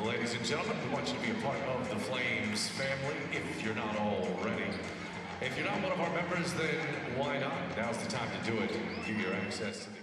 Ladies and gentlemen, we want you to be a part of the Flames family if you're not already. If you're not one of our members, then why not? Now's the time to do it. Give your access to the games.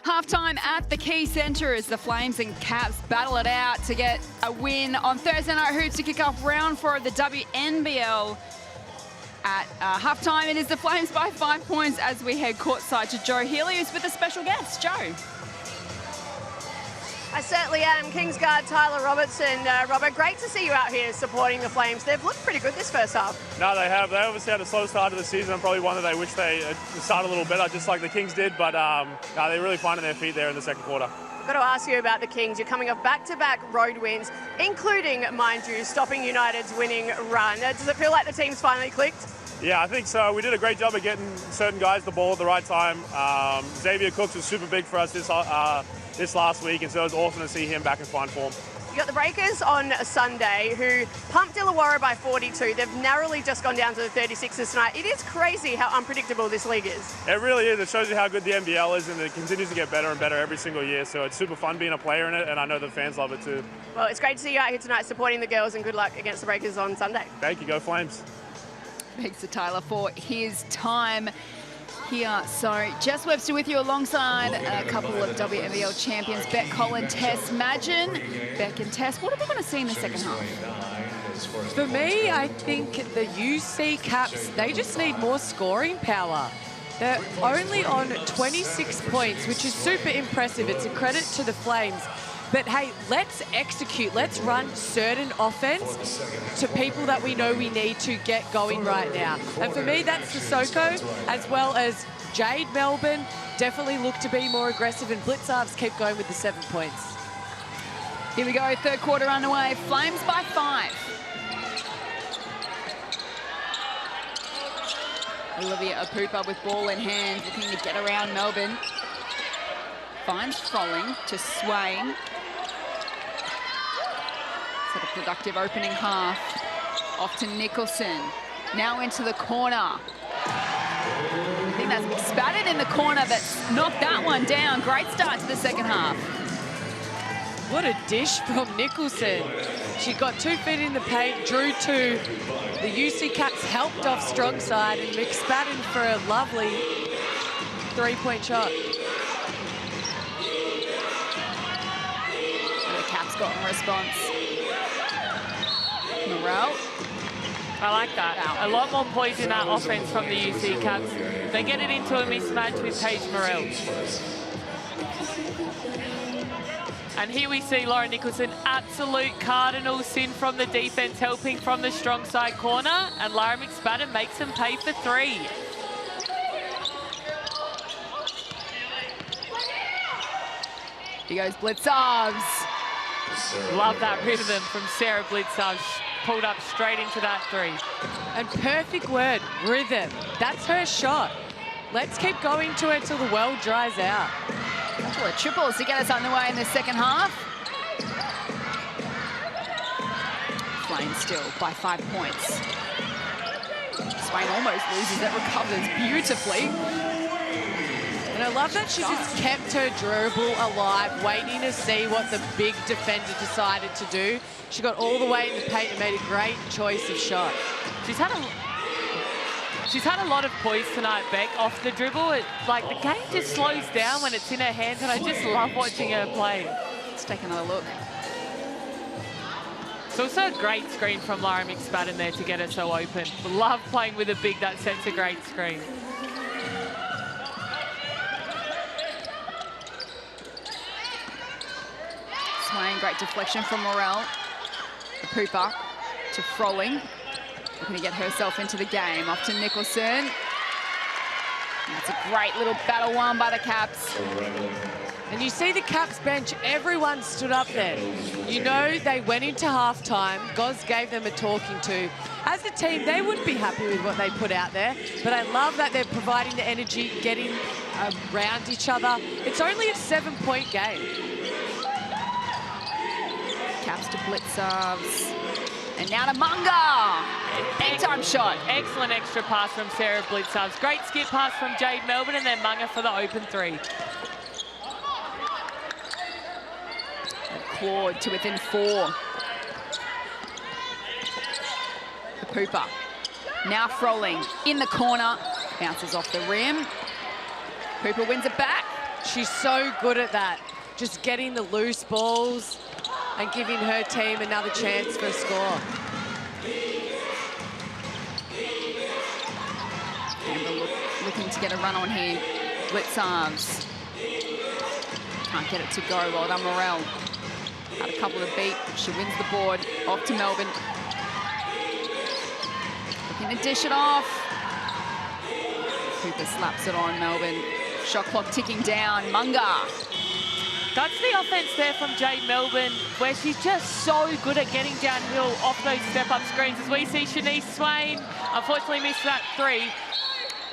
Halftime at the Key Centre as the Flames and Caps battle it out to get a win on Thursday Night Hoops to kick off round 4 of the WNBL. At halftime, it is the Flames by 5 points as we head courtside to Joe Healy, who's with a special guest. Joe. I certainly am. Kings guard Tyler Robertson. Robert, great to see you out here supporting the Flames. They've looked pretty good this first half. No, they have. They obviously had a slow start to the season and probably one that they wish they had started a little better, just like the Kings did. But no, they're really finding their feet there in the second quarter. I've got to ask you about the Kings. You're coming off back-to-back road wins, including, mind you, stopping United's winning run. Does it feel like the team's finally clicked? Yeah, I think so. We did a great job of getting certain guys the ball at the right time. Xavier Cooks was super big for us this last week, and so it was awesome to see him back in fine form. You got the Breakers on Sunday, who pumped Illawarra by 42. They've narrowly just gone down to the 36ers tonight. It is crazy how unpredictable this league is. It really is. It shows you how good the NBL is, and it continues to get better and better every single year. So it's super fun being a player in it, and I know the fans love it too. Well, it's great to see you out here tonight supporting the girls, and good luck against the Breakers on Sunday. Thank you. Go Flames. Thanks to Tyler for his time here. So Jess Webster with you alongside a couple of WNBL champions, Beck, Colin, Tess. Imagine Beck and Tess, what are we going to see in the second half? For me, I think the UC Caps, they just need more scoring power. They're only on 26 points, which is super impressive. It's a credit to the Flames. But hey, let's execute. Let's run certain offense to people that we know we need to get going right now. And for me, that's Sissoko, as well as Jade Melbourne. Definitely look to be more aggressive, and Blitzarves keep going with the 7 points. Here we go, third quarter underway. Flames by 5. Olivia Apupa with ball in hand, looking to get around Melbourne. Finds Frolling to Swain. Had a productive opening half. Off to Nicholson. Now into the corner. I think that's McSpadden in the corner that's knocked that one down. Great start to the second half. What a dish from Nicholson. She got 2 feet in the paint, drew 2. The UC Caps helped off strong side, and McSpadden for a lovely 3-point shot. The Caps got in response. Morel. I like that. A lot more poise in that offense from the UC Caps. They get it into a mismatch with Paige Morel. And here we see Lauren Nicholson, absolute cardinal sin from the defense, helping from the strong side corner, and Lara McSpadden makes them pay for 3. Here goes Blitzarves. Love that rhythm from Sarah Blitzarves. Pulled up straight into that 3. And perfect word, rhythm. That's her shot. Let's keep going to it till the well dries out. Couple of triples to get us underway in the second half. Flames still by 5 points. Swain almost loses it, recovers beautifully. And I love that she just kept her dribble alive, waiting to see what the big defender decided to do. She got all the way in the paint and made a great choice of shot. She's had a lot of poise tonight, Beck, off the dribble. Like, the game just slows down when it's in her hands, and I just love watching her play. Let's take another look. It's also a great screen from Lara McSpadden there to get her so open. Love playing with a big that sets a great screen. Swain, great deflection from Morel. The Pooper to Frolling. Looking to get herself into the game. Off to Nicholson. And that's a great little battle won by the Caps. And you see the Caps bench, everyone stood up there. You know they went into halftime. Goz gave them a talking to. As a team, they wouldn't be happy with what they put out there, but I love that they're providing the energy, getting around each other. It's only a 7-point game. Caps to Blitzarves. And now to Munga. Big time shot. Excellent extra pass from Sarah Blitzarves. Great skip pass from Jade Melbourne, and then Munga for the open 3. Claude to within 4. The Pooper. Now Frolling in the corner. Bounces off the rim. Pooper wins it back. She's so good at that. Just getting the loose balls and giving her team another chance for a score. Canberra looking to get a run on here. Blitzarves. Can't get it to go. Well done, Morel. Had a couple of beat. She wins the board. Off to Melbourne. Looking to dish it off. Cooper slaps it on, Melbourne. Shot clock ticking down. Munga. That's the offense there from Jade Melbourne, where she's just so good at getting downhill off those step-up screens. As we see Shanice Swain, unfortunately missed that 3.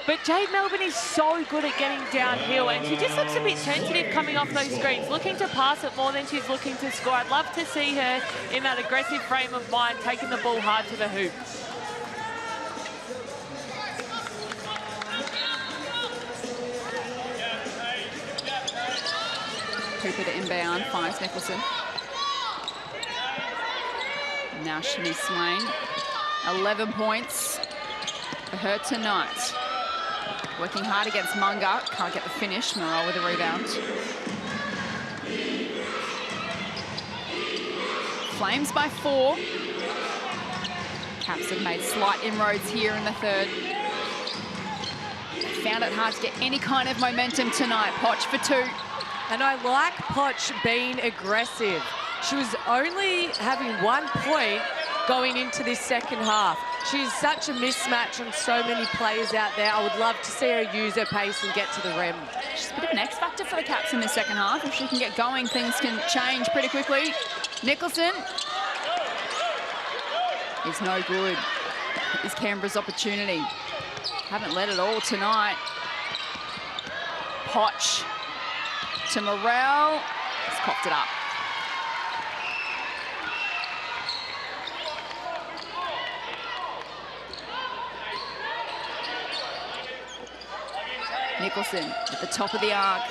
But Jade Melbourne is so good at getting downhill, and she just looks a bit sensitive coming off those screens, looking to pass it more than she's looking to score. I'd love to see her in that aggressive frame of mind, taking the ball hard to the hoop. Cooper to inbound, finds Nicholson. Now Shanice Swain, 11 points for her tonight. Working hard against Munga, can't get the finish. Morel with a rebound. Flames by 4. Caps have made slight inroads here in the third. Found it hard to get any kind of momentum tonight. Poch for 2. And I like Poch being aggressive. She was only having 1 point going into this second half. She's such a mismatch on so many players out there. I would love to see her use her pace and get to the rim. She's a bit of an X factor for the Caps in the second half. If she can get going, things can change pretty quickly. Nicholson is no good. Is Canberra's opportunity. Haven't led it all tonight. Poch to Morel. He's coughed it up. Nicholson at the top of the arc.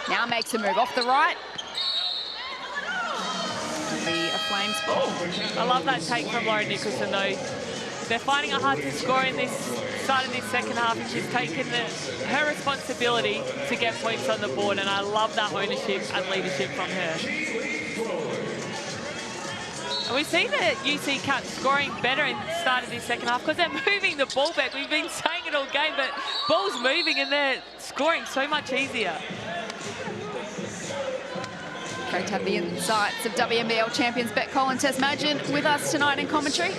Now makes a move off the right. It'll be a Flames ball. I love that take from Lauren Nicholson, though. They're finding it hard to score in this start of this second half, and she's taken her responsibility to get points on the board, and I love that ownership and leadership from her. And we see the UC Caps scoring better in the start of this second half because they're moving the ball back. We've been saying it all game, but ball's moving and they're scoring so much easier. Great to have the insights of WNBL champions Bet Cole and Tess Madgen with us tonight in commentary.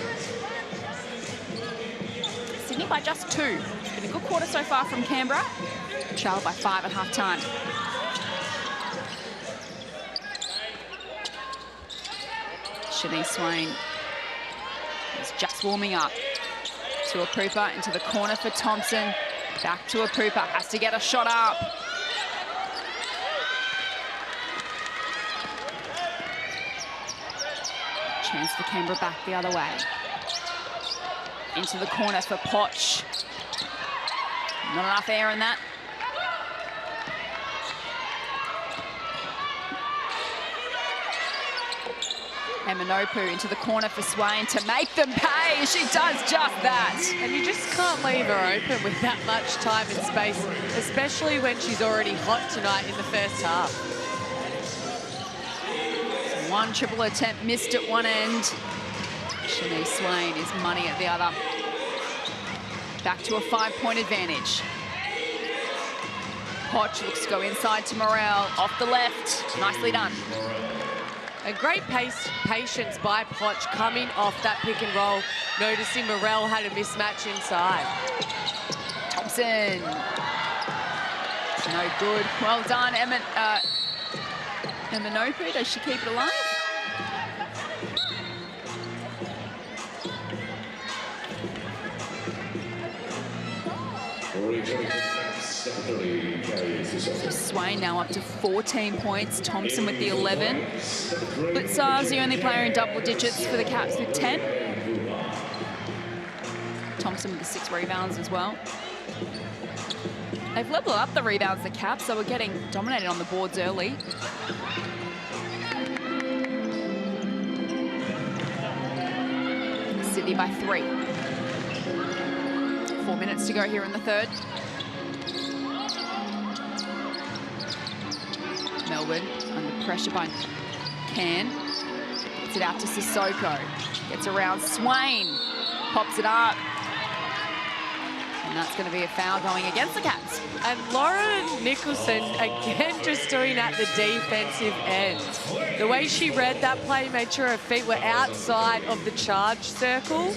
Sydney by just 2. It's been a good quarter so far from Canberra. Trailed by 5 at half-time. Shanice Swain is just warming up. To a Pooper, into the corner for Thompson. Back to a Pooper, has to get a shot up. Chance for Canberra back the other way. Into the corner for Poch. Not enough air in that. Eminopu into the corner for Swain to make them pay. She does just that. And you just can't leave her open with that much time and space, especially when she's already hot tonight in the first half. So one triple attempt missed at one end. Shanice Swain is money at the other. Back to a 5-point advantage. Poch looks to go inside to Morel. Off the left. Nicely done. A great patience by Poch coming off that pick and roll, noticing Morel had a mismatch inside. Thompson. It's no good. Well done, Eminopu. Does she keep it alive? So Swain now up to 14 points. Thompson with the 11. Blitzar's the only player in double digits for the Caps with 10. Thompson with the 6 rebounds as well. They've leveled up the rebounds, the Caps, so we're getting dominated on the boards early. Sydney by 3. 4 minutes to go here in the third. Melbourne under pressure by Can. Gets it out to Sissoko. Gets around Swain. Pops it up. And that's going to be a foul going against the Cats. And Lauren Nicholson, again, just doing at the defensive end. The way she read that play, made sure her feet were outside of the charge circle.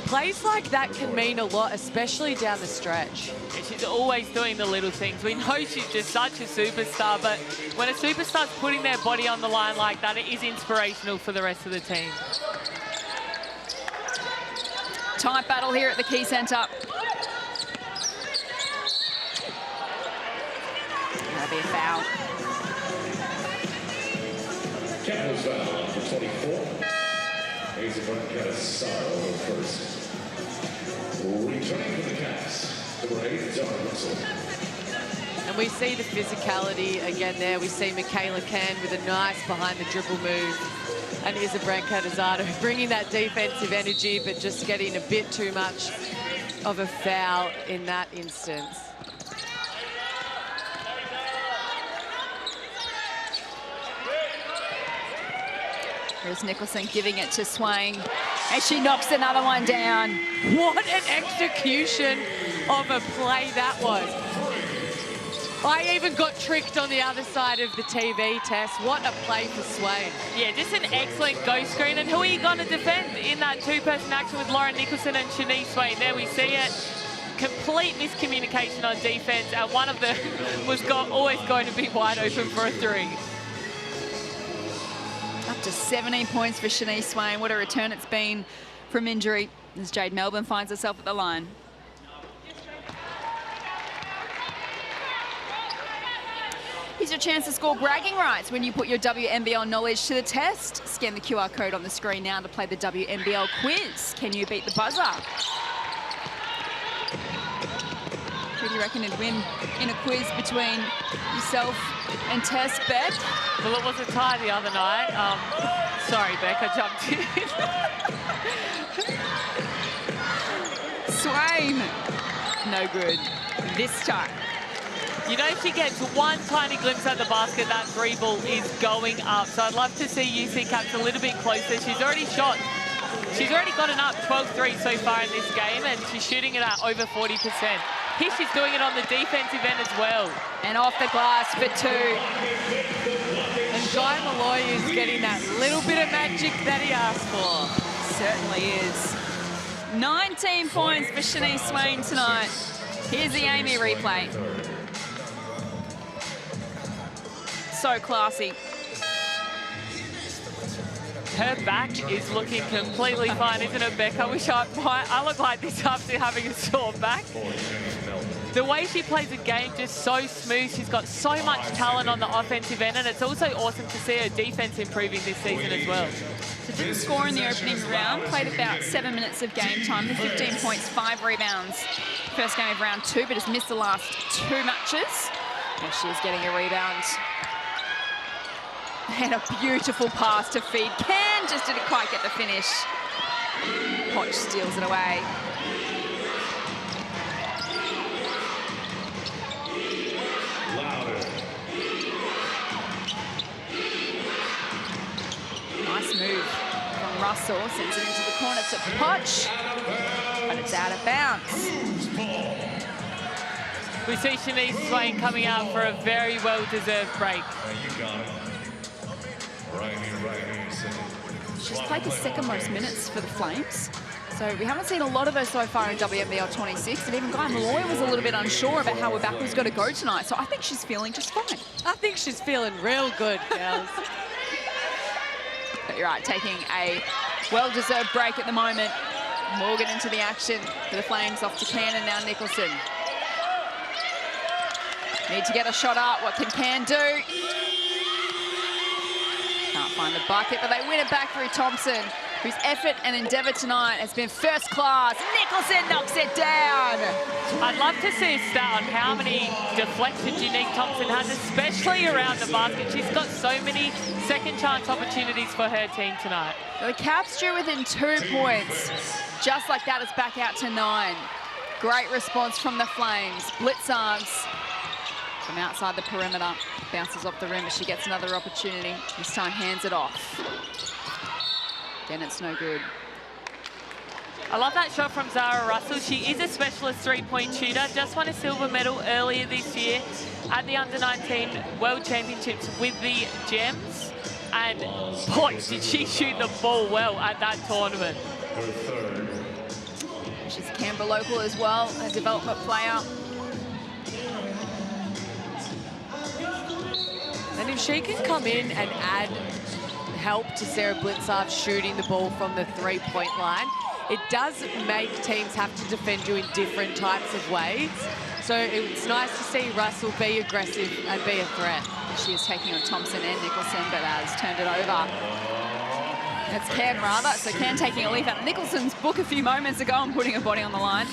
Plays like that can mean a lot, especially down the stretch. Yeah, she's always doing the little things. We know she's just such a superstar, but when a superstar's putting their body on the line like that, it is inspirational for the rest of the team. Tight battle here at the Key Centre. That'll be a foul. Canberra's foul on for 24. Here's the front cut of Sorrow first. Returning for the Cats, number 8, John Russell. And we see the physicality again there. We see Michaela Can with a nice behind the dribble move. And here's a Branca Dezzato bringing that defensive energy, but just getting a bit too much of a foul in that instance. Here's Nicholson giving it to Swain, and she knocks another one down. What an execution of a play that was. I even got tricked on the other side of the TV, Tess. What a play for Swain. Yeah, just an excellent go screen. And who are you going to defend in that two-person action with Lauren Nicholson and Shanice Swain? There we see it. Complete miscommunication on defense, and one of them was always going to be wide open for a three. Up to 17 points for Shanice Swain. What a return it's been from injury as Jade Melbourne finds herself at the line. Here's your chance to score bragging rights when you put your WNBL knowledge to the test. Scan the QR code on the screen now to play the WNBL quiz. Can you beat the buzzer? Who do you reckon would win in a quiz between yourself and Tess, Beck? Well, it was a tie the other night. Sorry, Beck, I jumped in. Swain, no good this time. You know, if she gets one tiny glimpse at the basket, that three ball is going up. So I'd love to see UC Caps a little bit closer. She's already gotten up 12-3 so far in this game, and she's shooting it at over 40%. Here she's doing it on the defensive end as well. And off the glass for two. And Guy Malloy is getting that little bit of magic that he asked for. Certainly is. 19 points for Shanice Swain tonight. Here's the Amy replay. So classy. Her back is looking completely fine, isn't it, Beck? I wish I look like this after having a sore back. The way she plays the game, just so smooth. She's got so much talent on the offensive end, and it's also awesome to see her defense improving this season as well. So didn't score in the opening round, played about 7 minutes of game time, 15 points, 5 rebounds. First game of round 2, but has missed the last 2 matches. And she is getting a rebound. And a beautiful pass to feed. Can just didn't quite get the finish. Potch steals it away. Nice move from Russell. Sends it into the corner to Potch. But it's out of bounds. We see Shanice Swain coming out for a very well-deserved break. She's played the second most minutes for the Flames. So we haven't seen a lot of her so far in WNBL26, and even Guy Malloy was a little bit unsure about how her back was going to go tonight. So I think she's feeling just fine. I think she's feeling real good, girls. But you're right, taking a well-deserved break at the moment. Morgan into the action for the Flames, off to Cannon, now Nicholson. Need to get a shot up. What can Can do? Can't find the bucket, but they win it back through Thompson, whose effort and endeavour tonight has been first class. Nicholson knocks it down. I'd love to see a stat on how many deflections Unique Thompson has, especially around the basket. She's got so many second chance opportunities for her team tonight. The Caps drew within 2 points. Just like that, it's back out to 9. Great response from the Flames. Blitzards from outside the perimeter. Bounces off the rim as she gets another opportunity. This time hands it off. Again, it's no good. I love that shot from Zara Russell. She is a specialist three-point shooter. Just won a silver medal earlier this year at the Under-19 World Championships with the Gems. And boy, did she shoot the ball well at that tournament. She's a Canberra local as well, a development player. And if she can come in and add help to Sarah Blitzarv shooting the ball from the three-point line, it does make teams have to defend you in different types of ways. So it's nice to see Russell be aggressive and be a threat. She is taking on Thompson and Nicholson, but has turned it over. It's Can rather, so Can taking a leaf out of Nicholson's book a few moments ago and putting her body on the line.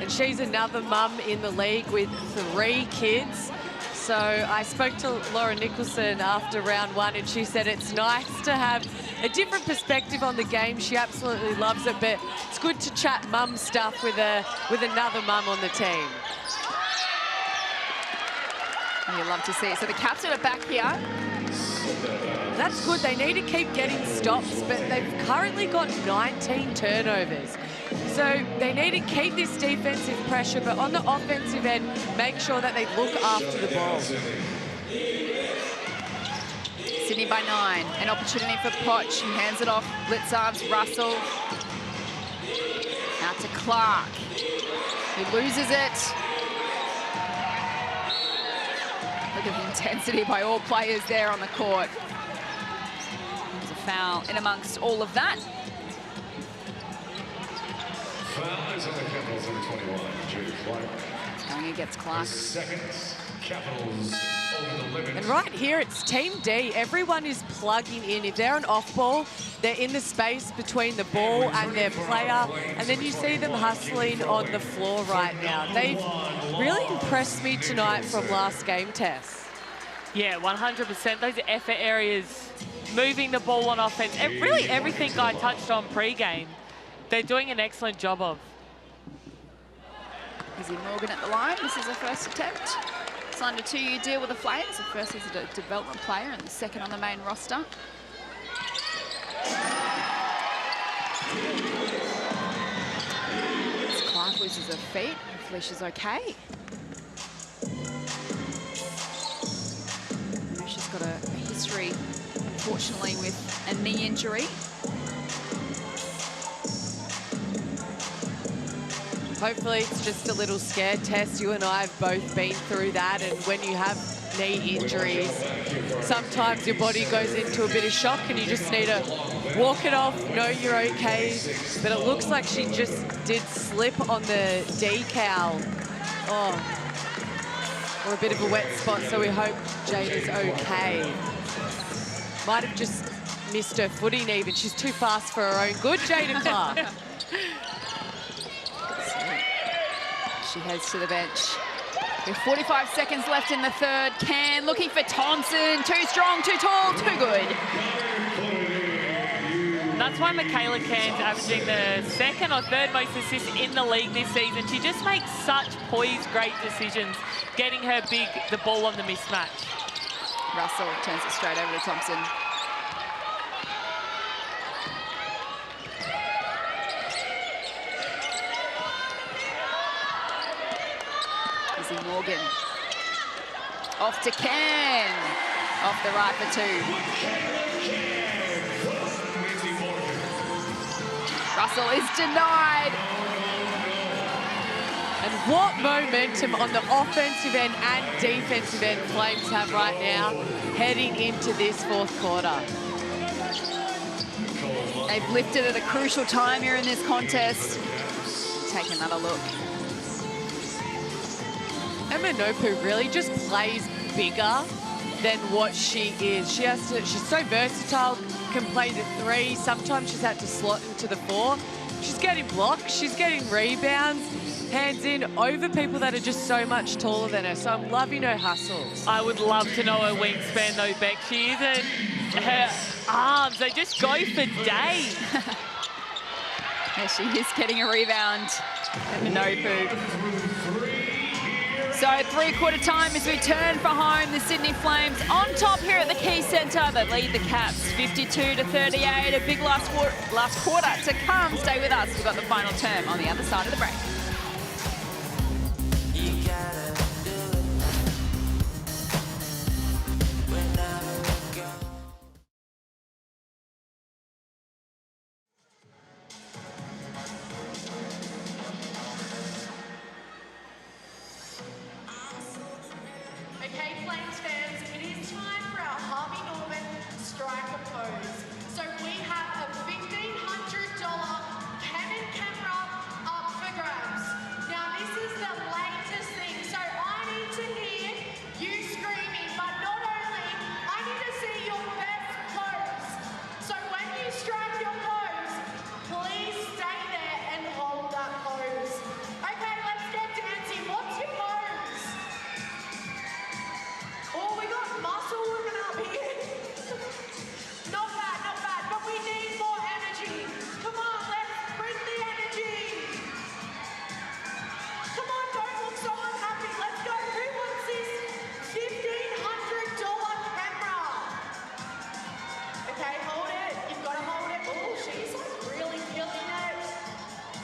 And she's another mum in the league with 3 kids. So I spoke to Laura Nicholson after round 1 and she said it's nice to have a different perspective on the game. She absolutely loves it, but it's good to chat mum stuff with another mum on the team. You love to see it. So the Caps are back here. That's good. They need to keep getting stops, but they've currently got 19 turnovers. So they need to keep this defensive pressure, but on the offensive end, make sure that they look after the ball. Sydney by 9. An opportunity for Potch. He hands it off. Blitzarv's Russell. Out to Clark. He loses it. Look at the intensity by all players there on the court. There's a foul in amongst all of that. Foul is on the Capitals number 21, Judy Clark. Going against Clark. Seconds, Capitals over the limit. And right here, it's Team D. Everyone is plugging in. If they're an off ball, they're in the space between the ball and their player. And then you see them hustling on the floor right now. They've really impressed me tonight from last game tests. Yeah, 100%. Those effort areas, moving the ball on offense, and really everything I touched on pre-game, they're doing an excellent job of. Izzy Morgan at the line. This is her first attempt. Signed a 2-year deal with the Flames. The first as a development player and the second on the main roster. As Clark loses her feet. Hopefully she's okay. I know she's got a history, unfortunately, with a knee injury. Hopefully it's just a little scare test. You and I have both been through that, and when you have knee injuries, sometimes your body goes into a bit of shock and you just need to walk it off, know you're okay. But it looks like she just did slip on the decal. Or a bit of a wet spot, so we hope Jade is okay. Might have just missed her footing even. She's too fast for her own good, Jada Clark. She heads to the bench. With 45 seconds left in the third. Can looking for Thompson. Too strong, too tall, too good. That's why Michaela Cairns averaging the second or third most assists in the league this season. She just makes such poised, great decisions, getting her the ball on the mismatch. Russell turns it straight over to Thompson. Izzy Morgan. Off to Can. Off the right for 2. Russell is denied. And what momentum on the offensive end and defensive end Flames have right now heading into this fourth quarter. They've lifted at a crucial time here in this contest. Take another look. Emma Nopu really just plays bigger than what she is. She's so versatile, can play the 3. Sometimes she's had to slot into the 4. She's getting blocks, she's getting rebounds, hands in over people that are just so much taller than her. So I'm loving her hustles. I would love to know her wingspan though, Beck. She isn't. Her arms, they just go for days. Yeah, she is getting a rebound. And Nopu. So three-quarter time as we turn for home. The Sydney Flames on top here at the Key Centre. They lead the Caps 52-38. A big last quarter to come. Stay with us. We've got the final term on the other side of the break. Okay, Flames fans, it is time for our Harvey Norman striker pose. So we have a $1,500 camera up for grabs. Now this is the latest thing, so I need to hear you screaming, but not only, I need to see your best pose. So when you strike your pose, please stay there and hold that pose. Okay, let's get dancing. What's your pose? Oh, we got muscle women up here. Not bad, but we need more energy. Come on, let's bring the energy. Come on, don't look so unhappy. Let's go. Who wants this $1,500 camera? Okay, hold it. You've got to hold it. Oh, she's like really killing it.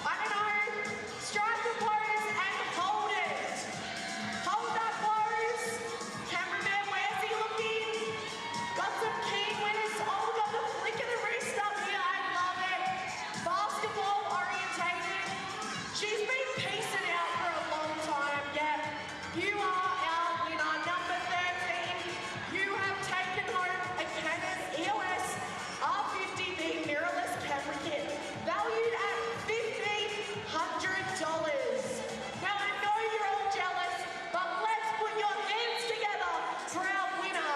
I don't know. Strike the pose and hold it. Hold that pose. Cameraman, where's he looking? Got some key winners. Oh, we got the flick of the wrist up here. I love it. Basketball orientated. She's been piecing out for a long time. Yeah, you are our winner. Number 13. You have taken home a Canon EOS R50B mirrorless camera kit, valued at $1,500. Now I know you're all jealous, but let's put your hands together for our winner.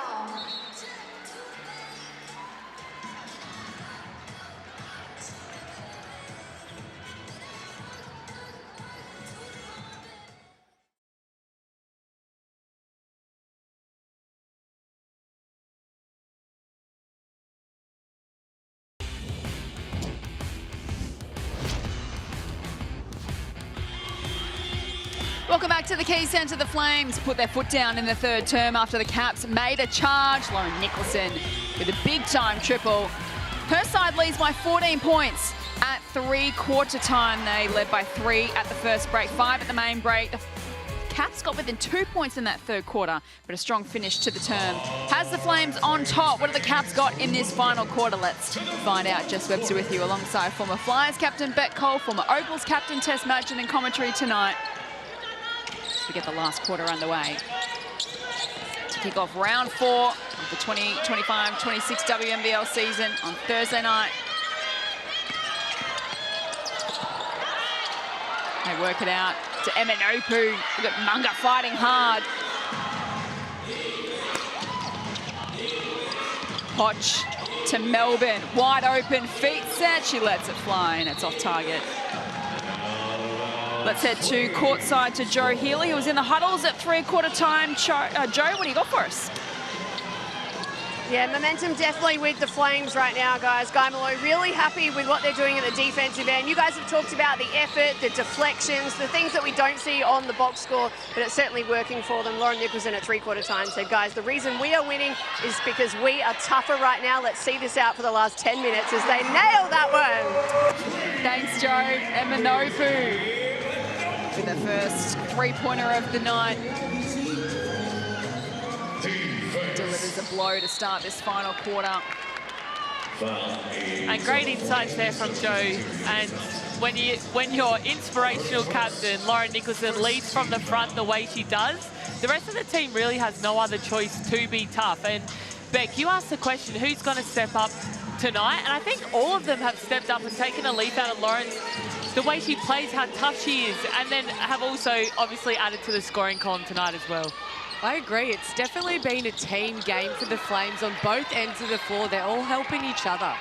Welcome back to the Key Centre. The Flames put their foot down in the third term after the Caps made a charge. Lauren Nicholson with a big-time triple. Her side leads by 14 points at three-quarter time. They led by 3 at the first break, 5 at the main break. The Caps got within 2 points in that third quarter, but a strong finish to the term. Has the Flames on top? What have the Caps got in this final quarter? Let's find out. Jess Webster with you alongside former Flyers captain Beck Cole, former Opals captain Tess Madgen in commentary tonight. We get the last quarter underway. To kick off round 4 of the 2025-26 WNBL season on Thursday night. They work it out to Eminopu. We've got Munga fighting hard. Potch to Melbourne. Wide open, feet set. She lets it fly and it's off target. Let's head to courtside to Joe Healy, who was in the huddles at three-quarter time. Joe, what do you got for us? Yeah, momentum definitely with the Flames right now, guys. Guy Malloy really happy with what they're doing at the defensive end. You guys have talked about the effort, the deflections, the things that we don't see on the box score, but it's certainly working for them. Lauren Nicholson at three-quarter time said, guys, the reason we are winning is because we are tougher right now. Let's see this out for the last 10 minutes as they nail that one. Thanks, Joe. Eminopu with the first three-pointer of the night. Delivers a blow to start this final quarter. And great insights there from Joe. And when your inspirational captain, Lauren Nicholson, leads from the front the way she does, the rest of the team really has no other choice to be tough. And Beck, you asked the question, who's going to step up tonight? And I think all of them have stepped up and taken a leaf out of Lauren's, the way she plays, how tough she is, and then have also obviously added to the scoring column tonight as well. I agree. It's definitely been a team game for the Flames on both ends of the floor. They're all helping each other.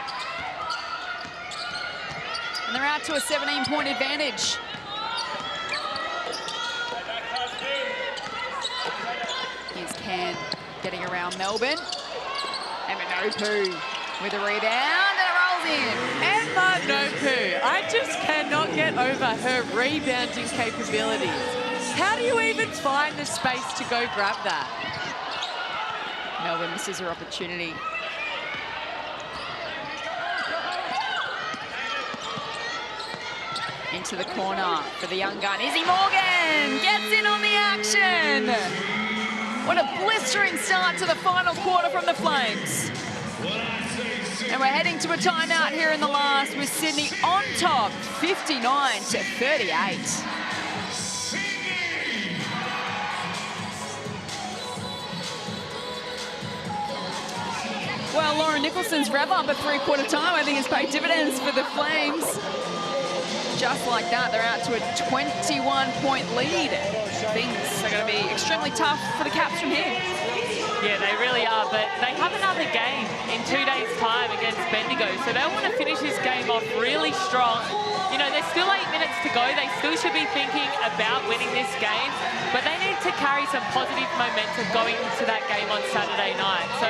And they're out to a 17-point advantage. Here's Can getting around Melbourne. Eminopu with a rebound and it rolls in. Eminopu, I just cannot get over her rebounding capabilities. How do you even find the space to go grab that? Melbourne misses her opportunity. Into the corner for the young gun. Izzy Morgan gets in on the action. What a blistering start to the final quarter from the Flames. And we're heading to a timeout here in the last with Sydney on top, 59-38. Well, Lauren Nicholson's rev up at three-quarter time, I think, has paid dividends for the Flames. Just like that, they're out to a 21-point lead. Things are going to be extremely tough for the Caps from here. Yeah, they really are, but they have another game in 2 days' time against Bendigo, so they'll want to finish this game off really strong. You know, there's still 8 minutes to go. They still should be thinking about winning this game, but they need to carry some positive momentum going into that game on Saturday night. So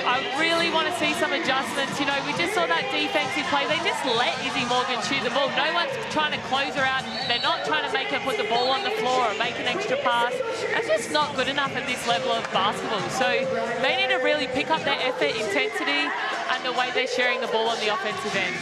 I really want to see some adjustments. You know, we just saw that defensive play. They just let Izzy Morgan shoot the ball. No one's trying to close her out. They're not trying to make her put the ball on the floor or make an extra pass. That's just not good enough at this level of basketball. So they need to really pick up their effort, intensity, and the way they're sharing the ball on the offensive end.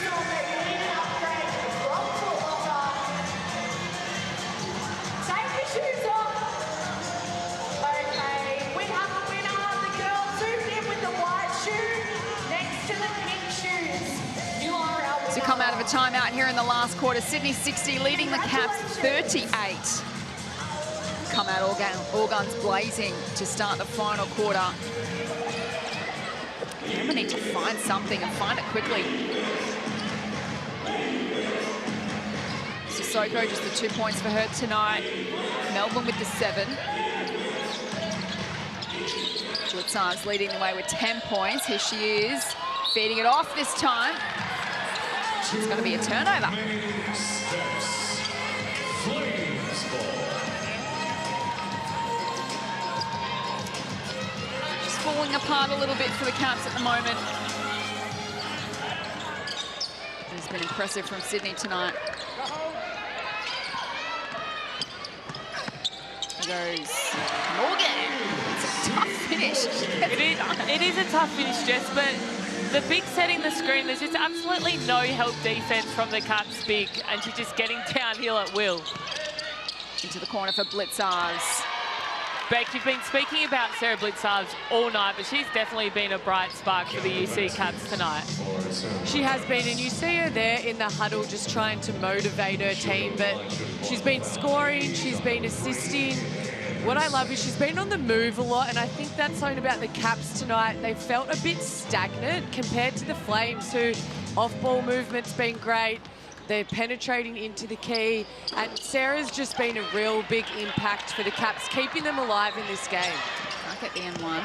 To come out of a timeout here in the last quarter, Sydney 60 leading the Caps 38. Come out all guns blazing to start the final quarter. Canberra need to find something and find it quickly. Sissoko just the 2 points for her tonight. Melbourne with the 7. Blitzar's leading the way with 10 points. Here she is, feeding it off this time. It's going to be a turnover. Just falling apart a little bit for the Caps at the moment. It's been impressive from Sydney tonight. There goes Morgan. It's a tough finish. It is a tough finish, Jess, but the big setting the screen, there's just absolutely no help defense from the Caps big, and she's just getting downhill at will. Into the corner for Blitzars. Beck, you've been speaking about Sarah Blitzars all night, but she's definitely been a bright spark for the UC Caps tonight. She has been, and you see her there in the huddle just trying to motivate her team, but she's been scoring, she's been assisting. What I love is she's been on the move a lot, and I think that's something about the Caps tonight. They felt a bit stagnant compared to the Flames, who off-ball movement's been great. They're penetrating into the key, and Sarah's just been a real big impact for the Caps, keeping them alive in this game. Back at the N1.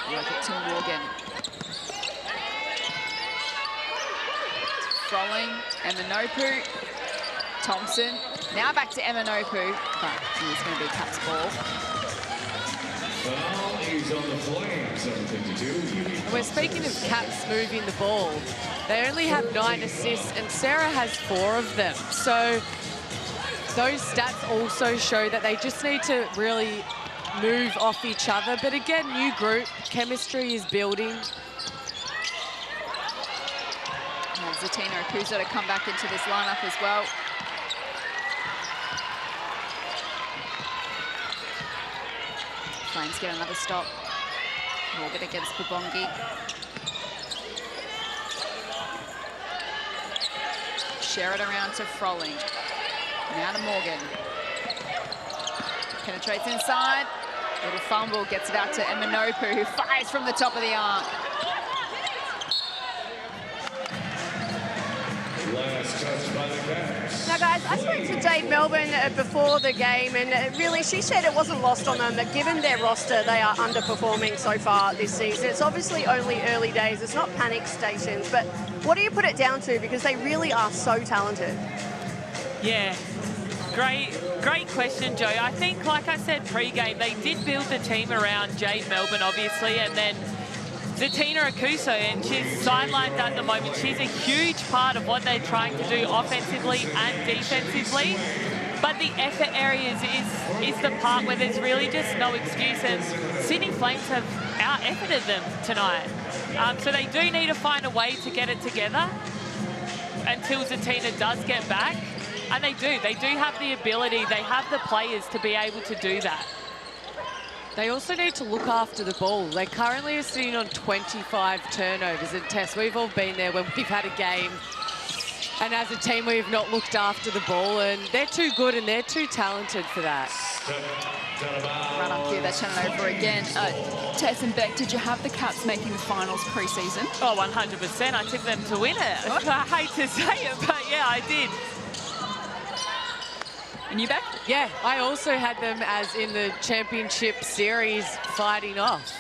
Work it to Morgan. Frolling, Eminopu, Thompson. Now back to Eminopu, but it's going to be Caps ball. Foul is on the Flames, 7:52. And we're speaking of Caps moving the ball. They only have 9 assists, and Sarah has 4 of them. So those stats also show that they just need to really move off each other. But again, new group, chemistry is building. Zatina Akusa to come back into this lineup as well. Flames get another stop. Morgan against Pabongi. Share it around to Frolling. Now to Morgan. Penetrates inside. Little fumble, gets it out to Eminopu, who fires from the top of the arc. Last touch by the Caps. Now, guys, I spoke to Dave Melbourne before the game, and really she said it wasn't lost on them that given their roster, they are underperforming so far this season. It's obviously only early days. It's not panic stations, but what do you put it down to? Because they really are so talented. Yeah, great question, Joe. I think, like I said pre-game, they did build the team around Jade Melbourne, obviously, and then Zatina Akuso, and she's sidelined at the moment. She's a huge part of what they're trying to do offensively and defensively. But the effort areas is the part where there's really just no excuse, and Sydney Flames have out-efforted them tonight. So they do need to find a way to get it together until Zatina does get back. And they do. They do have the ability. They have the players to be able to do that. They also need to look after the ball. They currently are sitting on 25 turnovers. And Tess, we've all been there when we've had a game. And as a team, we've not looked after the ball. And they're too good and they're too talented for that. Right on cue, they're turning over again. Tess and Beck, did you have the Caps making the finals pre-season? Oh, 100%. I tipped them to win it. I hate to say it, but yeah, I did. And you, Beck? Yeah, I also had them as in the championship series fighting off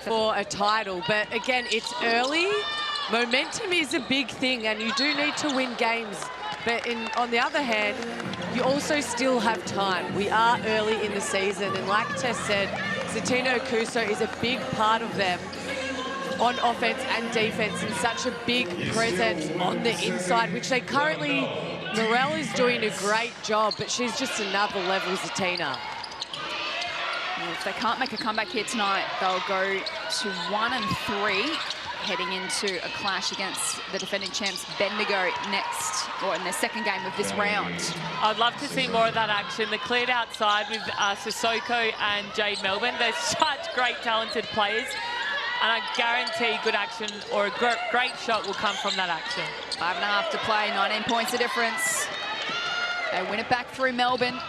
for a title. But again, it's early. Momentum is a big thing, and you do need to win games. But on the other hand, you also still have time. We are early in the season, and like Tess said, Zatina Akuso is a big part of them on offense and defense, and such a big presence on the inside, which they currently, Morel is doing a great job, but she's just another level Zatina. Well, if they can't make a comeback here tonight, they'll go to 1-3. Heading into a clash against the defending champs Bendigo next, or in their second game of this round. I'd love to see more of that action. The cleared outside with Sissoko and Jade Melbourne. They're such great, talented players, and I guarantee good action or a great shot will come from that action. 5.5 to play, 19 points of difference. They win it back through Melbourne.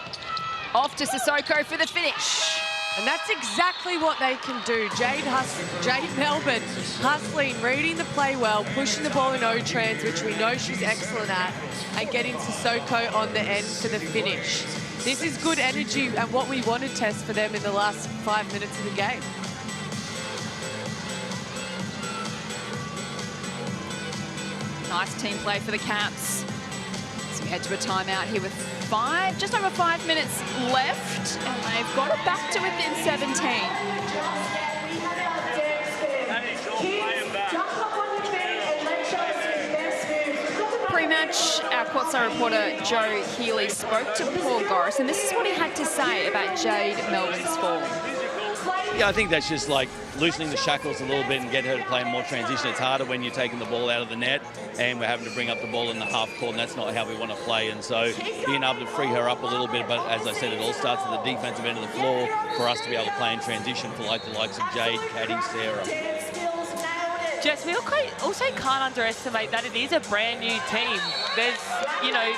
Off to Sissoko for the finish. And that's exactly what they can do. Jade Melbourne hustling, reading the play well, pushing the ball in O-trans, which we know she's excellent at, and getting Sissoko on the end for the finish. This is good energy and what we want to test for them in the last 5 minutes of the game. Nice team play for the Caps. So we head to a timeout here with just over 5 minutes left, and they've got it back to within 17. Pre-match, our courtside reporter Joe Healy spoke to Paul Goris, and this is what he had to say about Jade Melbourne's form. Yeah, I think that's just like loosening the shackles a little bit and get her to play more transition. It's harder when you're taking the ball out of the net and we're having to bring up the ball in the half court, and that's not how we want to play. And so being able to free her up a little bit, but as I said, it all starts at the defensive end of the floor for us to be able to play in transition for like the likes of Jade, Caddy, Sarah. Jess, we also can't underestimate that it is a brand new team. There's, you know,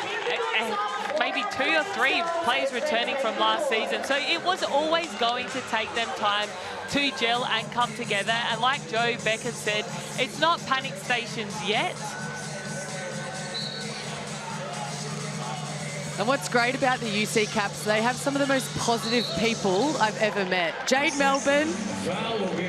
maybe 2 or 3 players returning from last season. So it was always going to take them time to gel and come together. And like Joe Becker said, it's not panic stations yet. And what's great about the UC Caps, they have some of the most positive people I've ever met. Jade Melbourne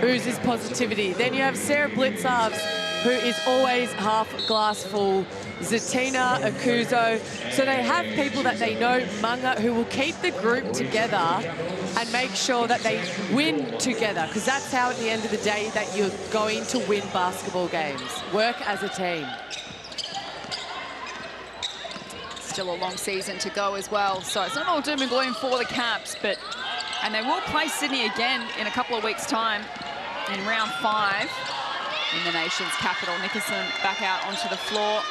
oozes positivity. Then you have Sarah Blitzarves, who is always half glass full. Zatina Akuso. So they have people that they know, Munga, who will keep the group together and make sure that they win together, because that's how at the end of the day that you're going to win basketball games. Work as a team. Still a long season to go as well, so it's not all doom and gloom for the Caps, and they will play Sydney again in a couple of weeks' time in round 5 in the nation's capital. Nicholson back out onto the floor.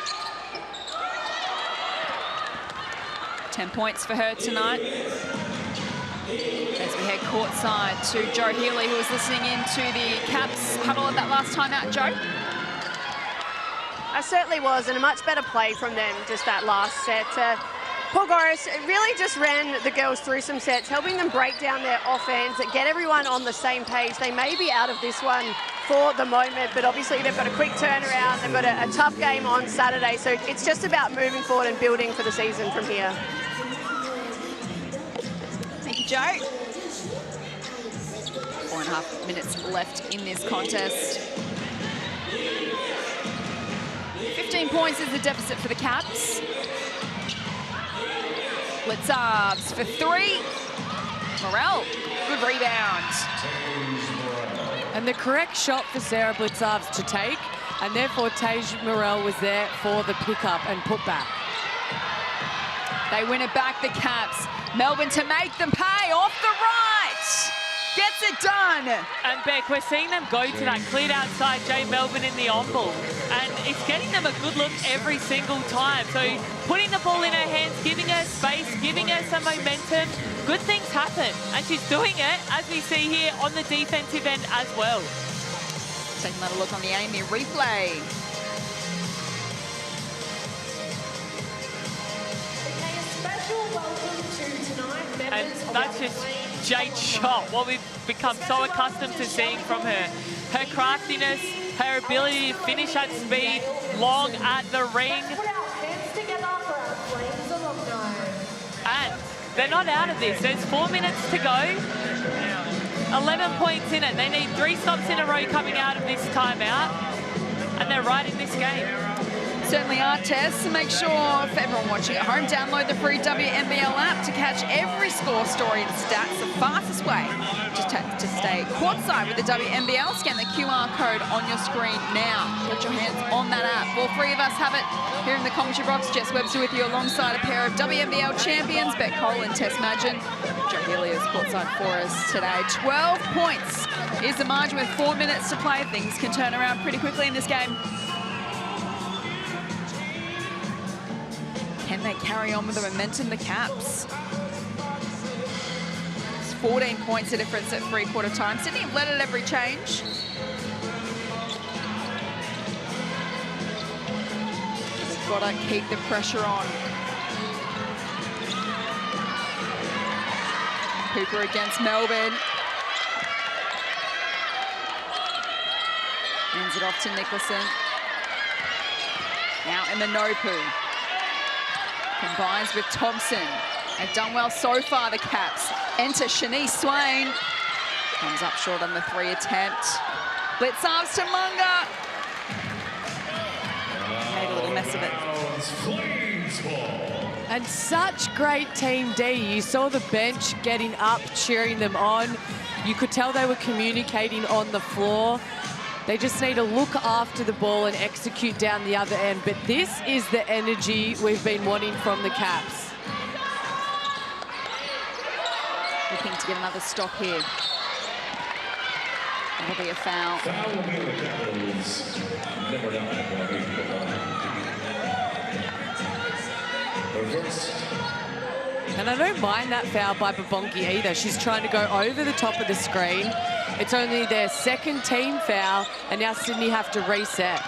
10 points for her tonight. As we head courtside to Joe Healy, who was listening in to the Caps huddle at that last time out. Joe? I certainly was, and a much better play from them just that last set. Paul Goris really just ran the girls through some sets, helping them break down their offense, get everyone on the same page. They may be out of this one for the moment, but obviously they've got a quick turnaround. They've got a tough game on Saturday, so it's just about moving forward and building for the season from here. Thank you, Joe. 4.5 minutes left in this contest. 15 points is the deficit for the Caps. Blitzarves for 3. Morel, good rebound. And the correct shot for Sarah Blitzarves to take, and therefore Tage Morel was there for the pickup and put back. They win it back, the Caps. Melbourne to make them pay off the right. Gets it done. And Beck, we're seeing them go to that cleared outside Jade Melbourne in the on-ball. And it's getting them a good look every single time. So putting the ball in her hands, giving her space, giving her some momentum, good things happen. And she's doing it, as we see here, on the defensive end as well. Taking another look on the Amy replay. Okay, a special welcome to tonight, And members of that's our just Flames Jade's shot, what we've become so accustomed to seeing from her. Her craftiness, her ability to finish at speed, long at the ring. Put our hands together for our Flames alumni. And they're not out of this. There's 4 minutes to go. 11 points in it. They need 3 stops in a row coming out of this timeout. And they're right in this game. Certainly are, Tess. So make sure, for everyone watching at home, download the free WNBL app to catch every score, story and stats. The fastest way to stay courtside with the WNBL. Scan the QR code on your screen now. Get your hands on that app. All 3 of us have it here in the commentary box. Jess Webster with you alongside a pair of WNBL champions, Beck Cole and Tess Madgen. Joe Healy is courtside for us today. 12 points is the margin with 4 minutes to play. Things can turn around pretty quickly in this game. Can they carry on with the momentum, the Caps? It's 14 points the difference at three-quarter time. Sydney have led at every change. They've got to keep the pressure on. Cooper against Melbourne. Hands it off to Nicholson. Now Imanopu. Combines with Thompson. They've done well so far, the Caps. Enter Shanice Swain. Comes up short on the 3 attempt. Blitzarves to Munga. Made a little mess of it. And such great Team D. You saw the bench getting up, cheering them on. You could tell they were communicating on the floor. They just need to look after the ball and execute down the other end. But this is the energy we've been wanting from the Caps. Looking to get another stop here. That'll be a foul. Foul will be on the Capitals. Number 9. Reverse. And I don't mind that foul by Babongi either. She's trying to go over the top of the screen. It's only their second team foul, and now Sydney have to reset.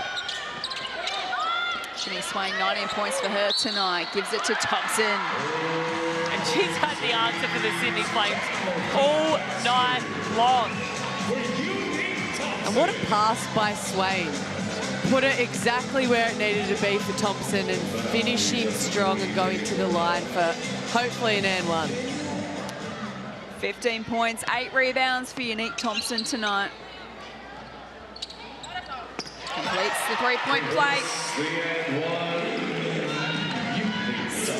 Shanice Swain, 19 points for her tonight. Gives it to Thompson. And she's had the answer for the Sydney Flames all night long. And what a pass by Swain. Put it exactly where it needed to be for Thompson and finishing strong and going to the line for hopefully an and 1. 15 points, 8 rebounds for Unique Thompson tonight. Completes the 3-point play.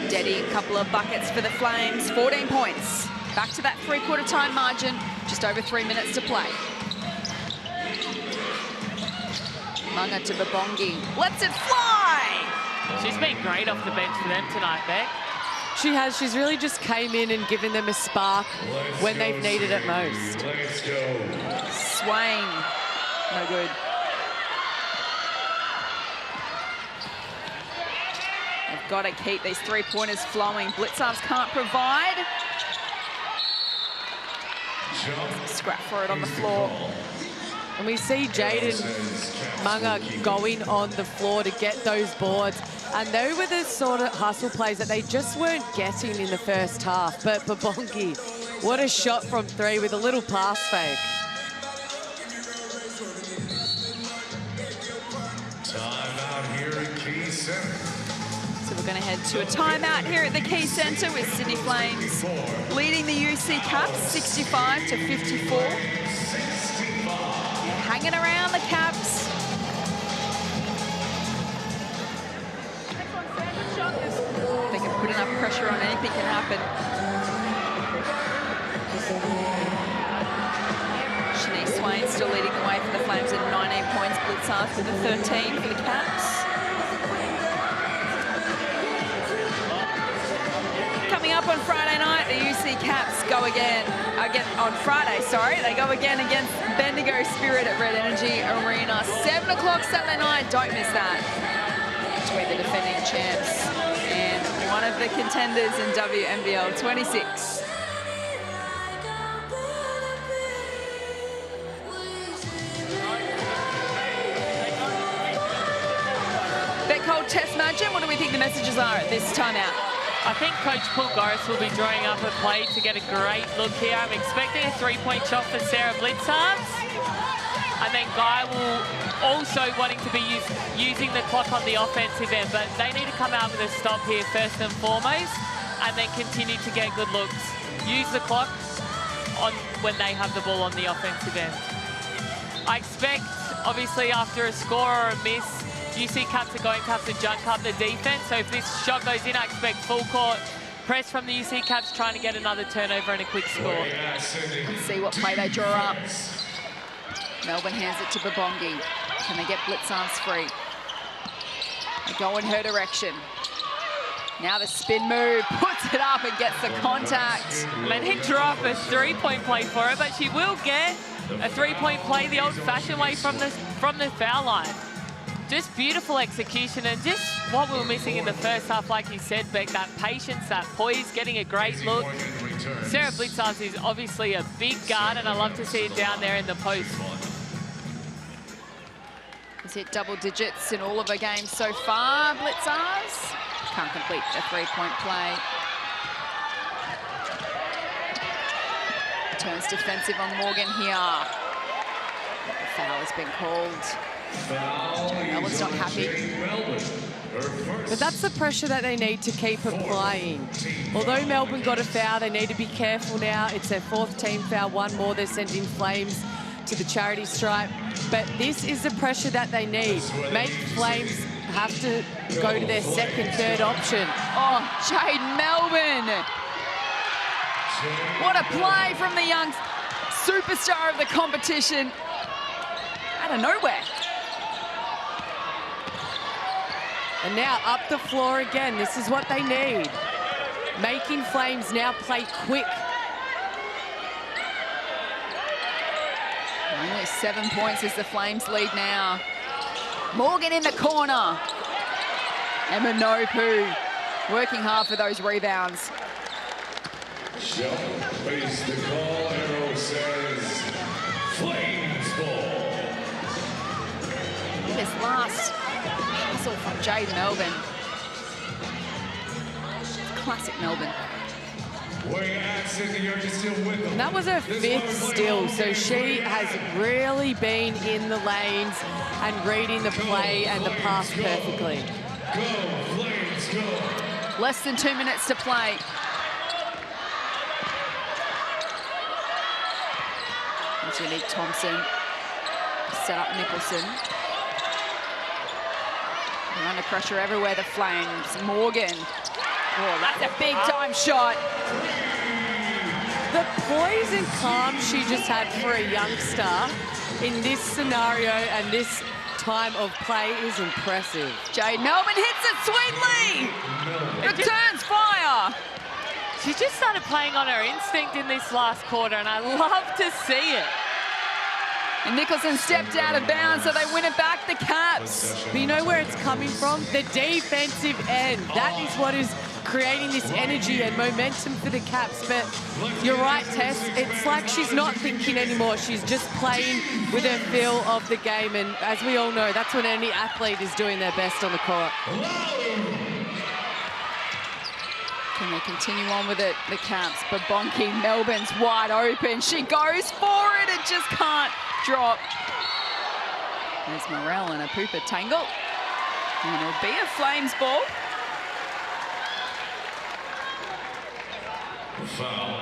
Steady, a couple of buckets for the Flames. 14 points. Back to that three-quarter time margin. Just over 3 minutes to play. Munga to Babongi. Lets it fly! She's been great off the bench for them tonight, Beck. She has. She's really just came in and given them a spark when they've needed it most. Swain. No good. They've got to keep these 3-pointers flowing. Blitzarves can't provide. Scrap for it on the floor. And we see Jaden Munga going on the floor to get those boards. And they were the sort of hustle plays that they just weren't getting in the first half. But Babongi, what a shot from 3 with a little pass fake. Timeout here at Key Center. So we're going to head to a timeout here at the Key Centre with Sydney Flames leading the UC Caps 65 to 54. Hanging around the Caps. If they can put enough pressure on, anything can happen. Shanice Swain still leading the way for the Flames at 19 points. Blitzard with the 13 for the Caps. Coming up on Friday night, the UC Caps go again on Friday, sorry. They go again against Bendigo Spirit at Red Energy Arena. 7 o'clock Saturday night, don't miss that. Between the defending champs and one of the contenders in WNBL 26. Cold test imagine. What do we think the messages are at this time out? I think Coach Paul Goris will be drawing up a play to get a great look here. I'm expecting a three-point shot for Sarah Blitzards. And then Guy will also wanting to be using the clock on the offensive end, but they need to come out with a stop here first and foremost, and then continue to get good looks. Use the clock on when they have the ball on the offensive end. I expect, obviously, after a score or a miss, UC Caps are going to have to junk up the defense. So if this shot goes in, I expect full court press from the UC Caps trying to get another turnover and a quick score. Let's see what play they draw up. Melbourne hands it to Babongi. Can they get Blitzards free? They go in her direction. Now the spin move, puts it up and gets the contact. Let him draw up a three-point play for her, but she will get a three-point play the old-fashioned way from the foul line. Just beautiful execution and just what we were missing in the first half, like you said, Beck, that patience, that poise, getting a great look. Sarah Blitzards is obviously a big guard, and I love to see it down there in the post. Has hit double digits in all of her games so far, Blitzards. Can't complete a three-point play. Turns defensive on Morgan here. The foul has been called. Melbourne's not happy. But that's the pressure that they need to keep applying. Although Melbourne got a foul, they need to be careful now. It's their fourth team foul, one more. They're sending Flames to the charity stripe. But this is the pressure that they need. Make Flames have to go to their second, third option. Oh, Jade Melbourne. What a play from the young superstar of the competition. Out of nowhere. And now up the floor again. This is what they need. Making Flames now play quick. Only 7 points as the Flames lead now. Morgan in the corner. Emma Nopu working hard for those rebounds. Shell face the call. Arrow says Flames ball. This last hustle from Jade Melbourne. Classic Melbourne. And that was her fifth steal, so she has really been in the lanes and reading the play and the pass perfectly. Less than 2 minutes to play. It's Unique Thompson. Set up Nicholson. They're under pressure everywhere, the Flames. Morgan. Oh, that's a big time shot. The poise and calm she just had for a youngster in this scenario and this time of play is impressive. Jade Melbourne hits it sweetly. Returns fire. She just started playing on her instinct in this last quarter, and I love to see it. And Nicholson stepped out of bounds, so they win it back, the Caps. But you know where it's coming from? The defensive end. That is what is creating this energy and momentum for the Caps. But you're right, Tess. It's like she's not thinking anymore. She's just playing with her feel of the game. And as we all know, that's when any athlete is doing their best on the court. Can they continue on with it, the Caps? Babonki, Melbourne's wide open. She goes for it, it just can't drop. There's Morel and a Pooper tangle. And it'll be a Flames ball. Foul.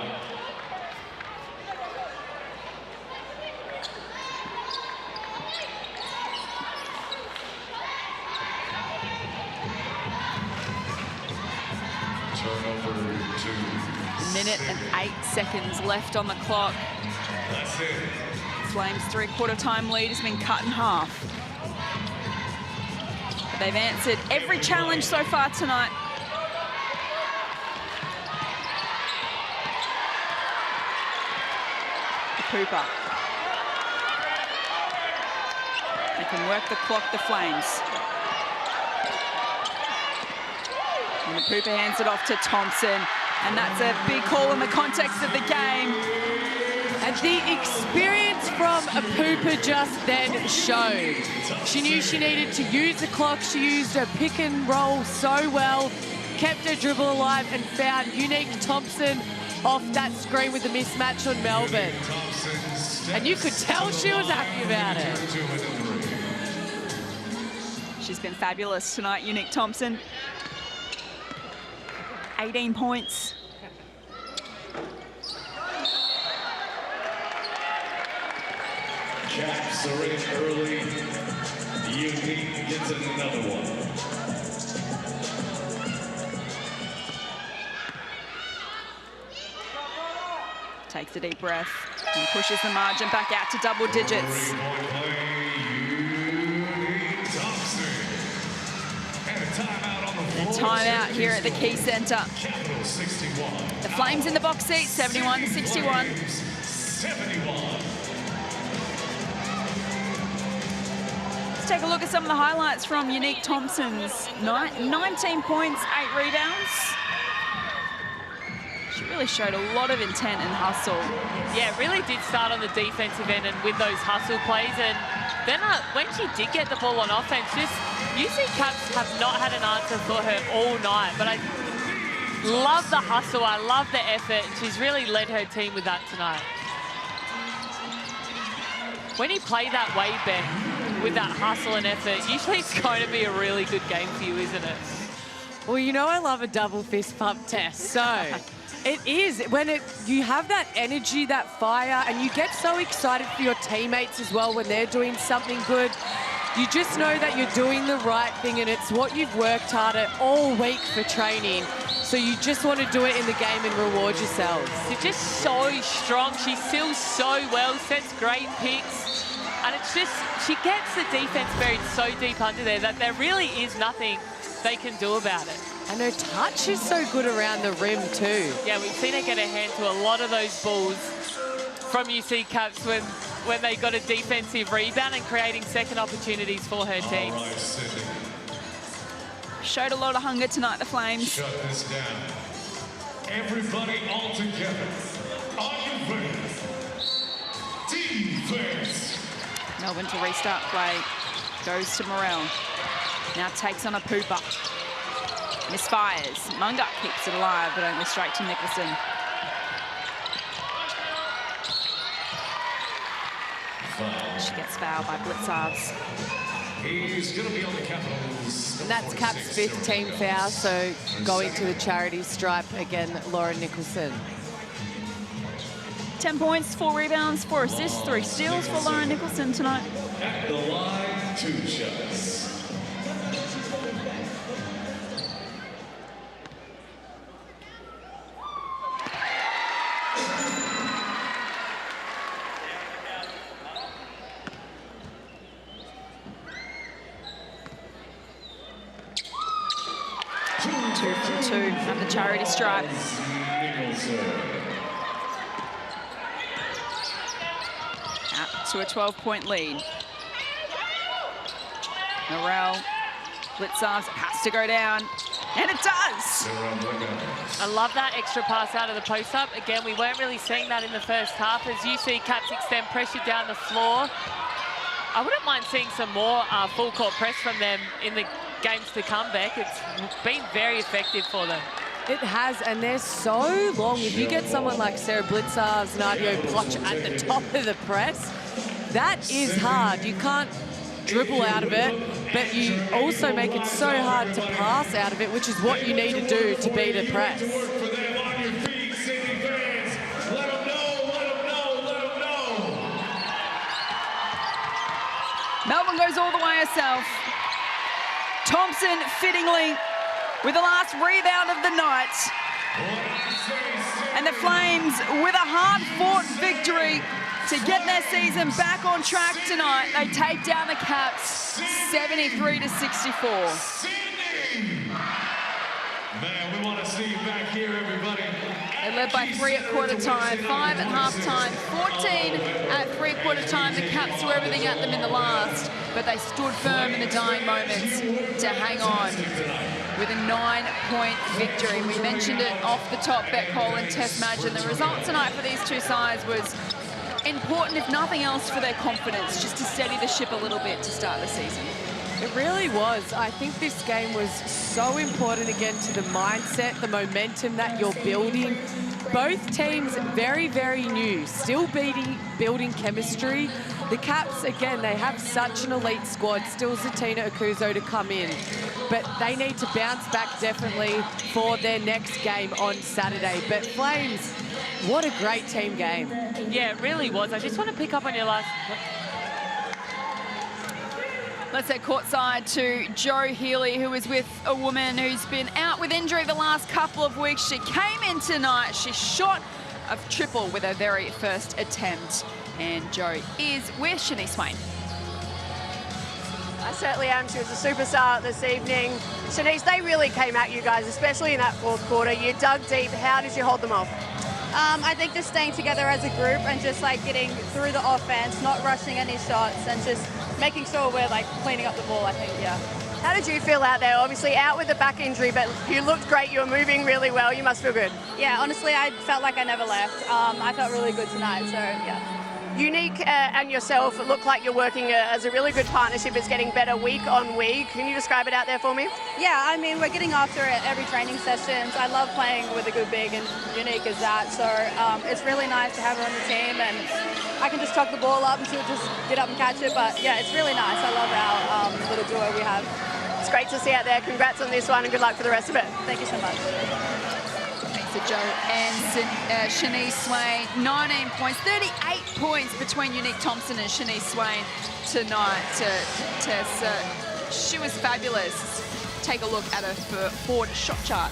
Turnover to... A minute and 8 seconds left on the clock. That's it. Flames' three-quarter time lead has been cut in half. But they've answered every challenge so far tonight. Cooper. They can work the clock, the Flames. And the Cooper hands it off to Thompson. And that's a big call in the context of the game. And the experience from a Pooper just then showed. She knew she needed to use the clock. She used her pick and roll so well, kept her dribble alive and found Unique Thompson off that screen with the mismatch on Melbourne. And you could tell she was happy about it. She's been fabulous tonight, Unique Thompson. 18 points. Caps are in early. Unique gets another one. Takes a deep breath and pushes the margin back out to double digits. And timeout here at the Key Centre. The Flames in the box seat, 71-61. Let's take a look at some of the highlights from Unique Thompson's night. 19 points, 8 rebounds. She really showed a lot of intent and hustle. Yeah, it really did start on the defensive end and with those hustle plays. And then when she did get the ball on offense, just UC Caps have not had an answer for her all night. But I love the hustle. I love the effort. She's really led her team with that tonight. When you play that way, Ben, with that hustle and effort, usually it's going to be a really good game for you, isn't it? Well, you know I love a double fist pump test, so it is. When you have that energy, that fire, and you get so excited for your teammates as well when they're doing something good. You just know that you're doing the right thing, and it's what you've worked hard at all week for training. So you just want to do it in the game and reward yourselves. She's just so strong. She seals so well, sets great picks. And it's just, she gets the defense buried so deep under there that there really is nothing they can do about it. And her touch is so good around the rim too. Yeah, we've seen her get a hand to a lot of those balls from UC Caps when they got a defensive rebound and creating second opportunities for her team. Showed a lot of hunger tonight, the Flames. Shut this down. Everybody all together. Are you ready? Defense. Melbourne to restart play. Goes to Morel. Now takes on a Pooper. Misfires. Munga keeps it alive, but only straight to Nicholson. She gets fouled by Blitzards. He's going to be on the Capitals. And that's Cap's 5th team foul, so going to the charity stripe again, Lauren Nicholson. 10 points, 4 rebounds, 4 assists, 3 steals for Lauren Nicholson tonight. At the line, 2 shots. At the charity stripe. Out to a 12-point lead. Morel, Blitzards, has to go down, and it does! I love that extra pass out of the post-up. Again, we weren't really seeing that in the first half as UC Caps extend pressure down the floor. I wouldn't mind seeing some more full-court press from them in the games to come back. It's been very effective for them. It has, and they're so long. If you get someone like Sarah Blitzards, Nadia Poch at the top of the press, that is hard. You can't dribble out of it, but you also make it so hard to pass out of it, which is what you need to do to beat a press. Melbourne goes all the way herself. Thompson fittingly with the last rebound of the night. And the Flames with a hard-fought victory to get their season back on track tonight. They take down the Caps 73-64. Man, we want to see you back here, everybody. They led by 3 at quarter time, 5 at half time, 14 at 3/4 time. The Caps threw everything at them in the last, but they stood firm in the dying moments to hang on with a 9-point victory. We mentioned it off the top, Beck Cole and Tess Madgen. The result tonight for these two sides was important, if nothing else, for their confidence, just to steady the ship a little bit to start the season. It really was. I think this game was so important again to the mindset, the momentum that you're building. Both teams very, very new, still building chemistry. The Caps, again, they have such an elite squad, still Zatina Akuzo to come in. But they need to bounce back definitely for their next game on Saturday. But Flames, what a great team game. Yeah, it really was. I just want to pick up on your last... Let's head courtside to Jo Healy, who is with a woman who's been out with injury the last couple of weeks. She came in tonight. She shot a triple with her very first attempt. And Jo is with Shanice Swain. I certainly am. She was a superstar this evening. Shanice, they really came at you guys, especially in that fourth quarter. You dug deep. How did you hold them off? I think just staying together as a group and just like getting through the offense, not rushing any shots, and just making sure we're like cleaning up the ball, I think, yeah. How did you feel out there? Obviously out with the back injury, but you looked great. You were moving really well. You must feel good. Yeah, honestly, I felt like I never left. I felt really good tonight, so yeah. Unique and yourself look like you're working as a really good partnership. It's getting better week on week. Can you describe it out there for me? Yeah, I mean, we're getting after it every training sessions. I love playing with a good big and Unique as that. So it's really nice to have her on the team, and I can just chuck the ball up and she'll just get up and catch it. But yeah, it's really nice. I love our little duo we have. It's great to see out there. Congrats on this one and good luck for the rest of it. Thank you so much. To Jo and Shanice Swain, 19 points, 38 points between Unique Thompson and Shanice Swain tonight. Tess, she was fabulous. Take a look at her forward shot chart.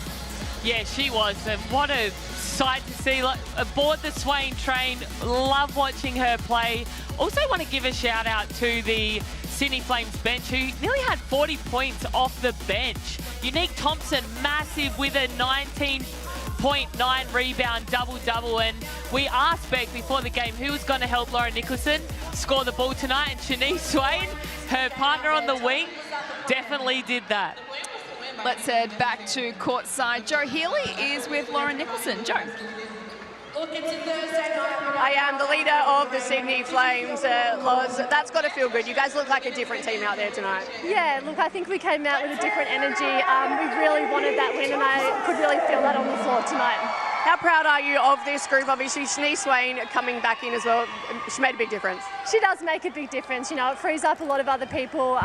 Yeah, she was. And what a sight to see. Like, aboard the Swain train, love watching her play. Also want to give a shout out to the Sydney Flames bench, who nearly had 40 points off the bench. Unique Thompson, massive with a 19.9 rebound double-double, and we asked Beck before the game who was going to help Lauren Nicholson score the ball tonight, and Shanice Swain, her partner on the wing, definitely did that. Let's head back to courtside. Jo Healy is with Lauren Nicholson. Jo. I am the leader of the Sydney Flames, Loz. That's got to feel good. You guys look like a different team out there tonight. Yeah, look, I think we came out with a different energy. We really wanted that win, and I could really feel that on the floor tonight. How proud are you of this group? Obviously, Shanice Swain coming back in as well. She made a big difference. She does make a big difference. You know, it frees up a lot of other people.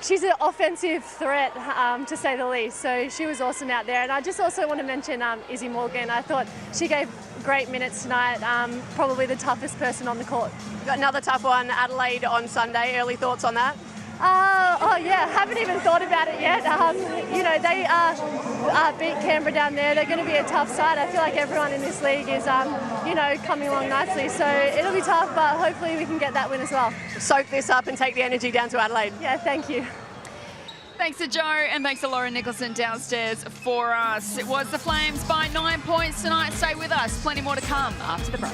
She's an offensive threat, to say the least. So she was awesome out there. And I just also want to mention Izzy Morgan. I thought she gave great minutes tonight. Probably the toughest person on the court. Got another tough one, Adelaide on Sunday. Early thoughts on that? Oh yeah, haven't even thought about it yet. You know, they beat Canberra down there. They're going to be a tough side. I feel like everyone in this league is, you know, coming along nicely. So it'll be tough, but hopefully we can get that win as well. Soak this up and take the energy down to Adelaide. Yeah, thank you. Thanks to Jo and thanks to Lauren Nicholson downstairs for us. It was the Flames by 9 points tonight. Stay with us. Plenty more to come after the break.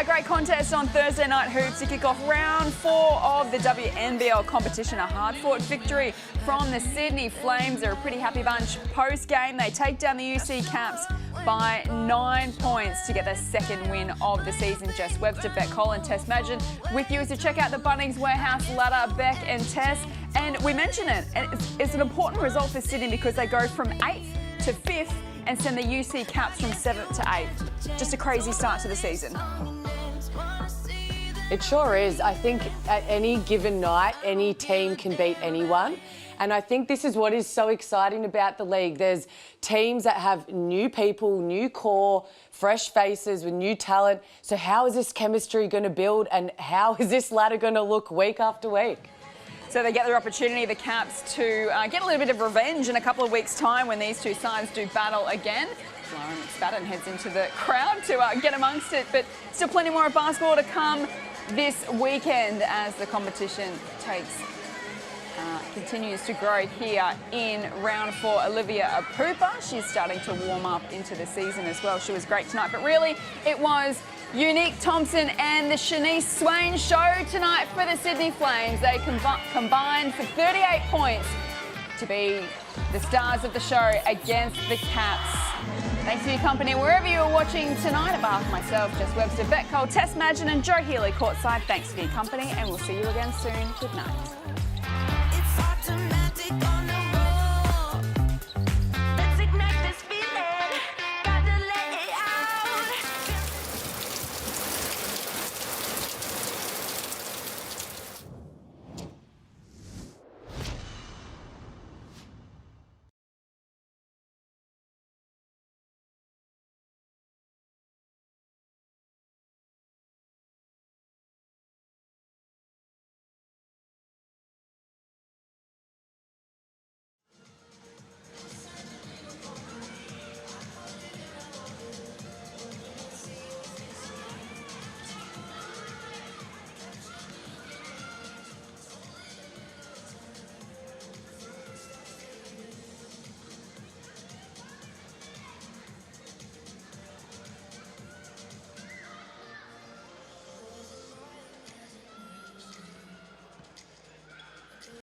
A great contest on Thursday night hoops to kick off round 4 of the WNBL competition. A hard-fought victory from the Sydney Flames. They're a pretty happy bunch post-game. They take down the UC Caps by 9 points to get their second win of the season. Jess Webster, Beck Cole and Tess Madgen with you as to check out the Bunnings Warehouse ladder, Beck and Tess. And we mention it, and it's an important result for Sydney because they go from 8th to 5th and send the UC Caps from 7th to 8th. Just a crazy start to the season. It sure is. I think at any given night, any team can beat anyone. And I think this is what is so exciting about the league. There's teams that have new people, new core, fresh faces with new talent. So how is this chemistry going to build and how is this ladder going to look week after week? So they get their opportunity, the Caps, to get a little bit of revenge in a couple of weeks' time when these two sides do battle again. Lauren McSpadden heads into the crowd to get amongst it, but still plenty more of basketball to come this weekend as the competition continues to grow here in round 4. Olivia Apupa, she's starting to warm up into the season as well. She was great tonight, but really it was Unique Thompson and the Shanice Swain show tonight for the Sydney Flames. They combined for 38 points to be the stars of the show against the Caps. Thanks for your company wherever you are watching tonight. On behalf of myself, Jess Webster, Beck Cole, Tess Madgen and Joe Healy courtside, thanks for your company and we'll see you again soon. Good night.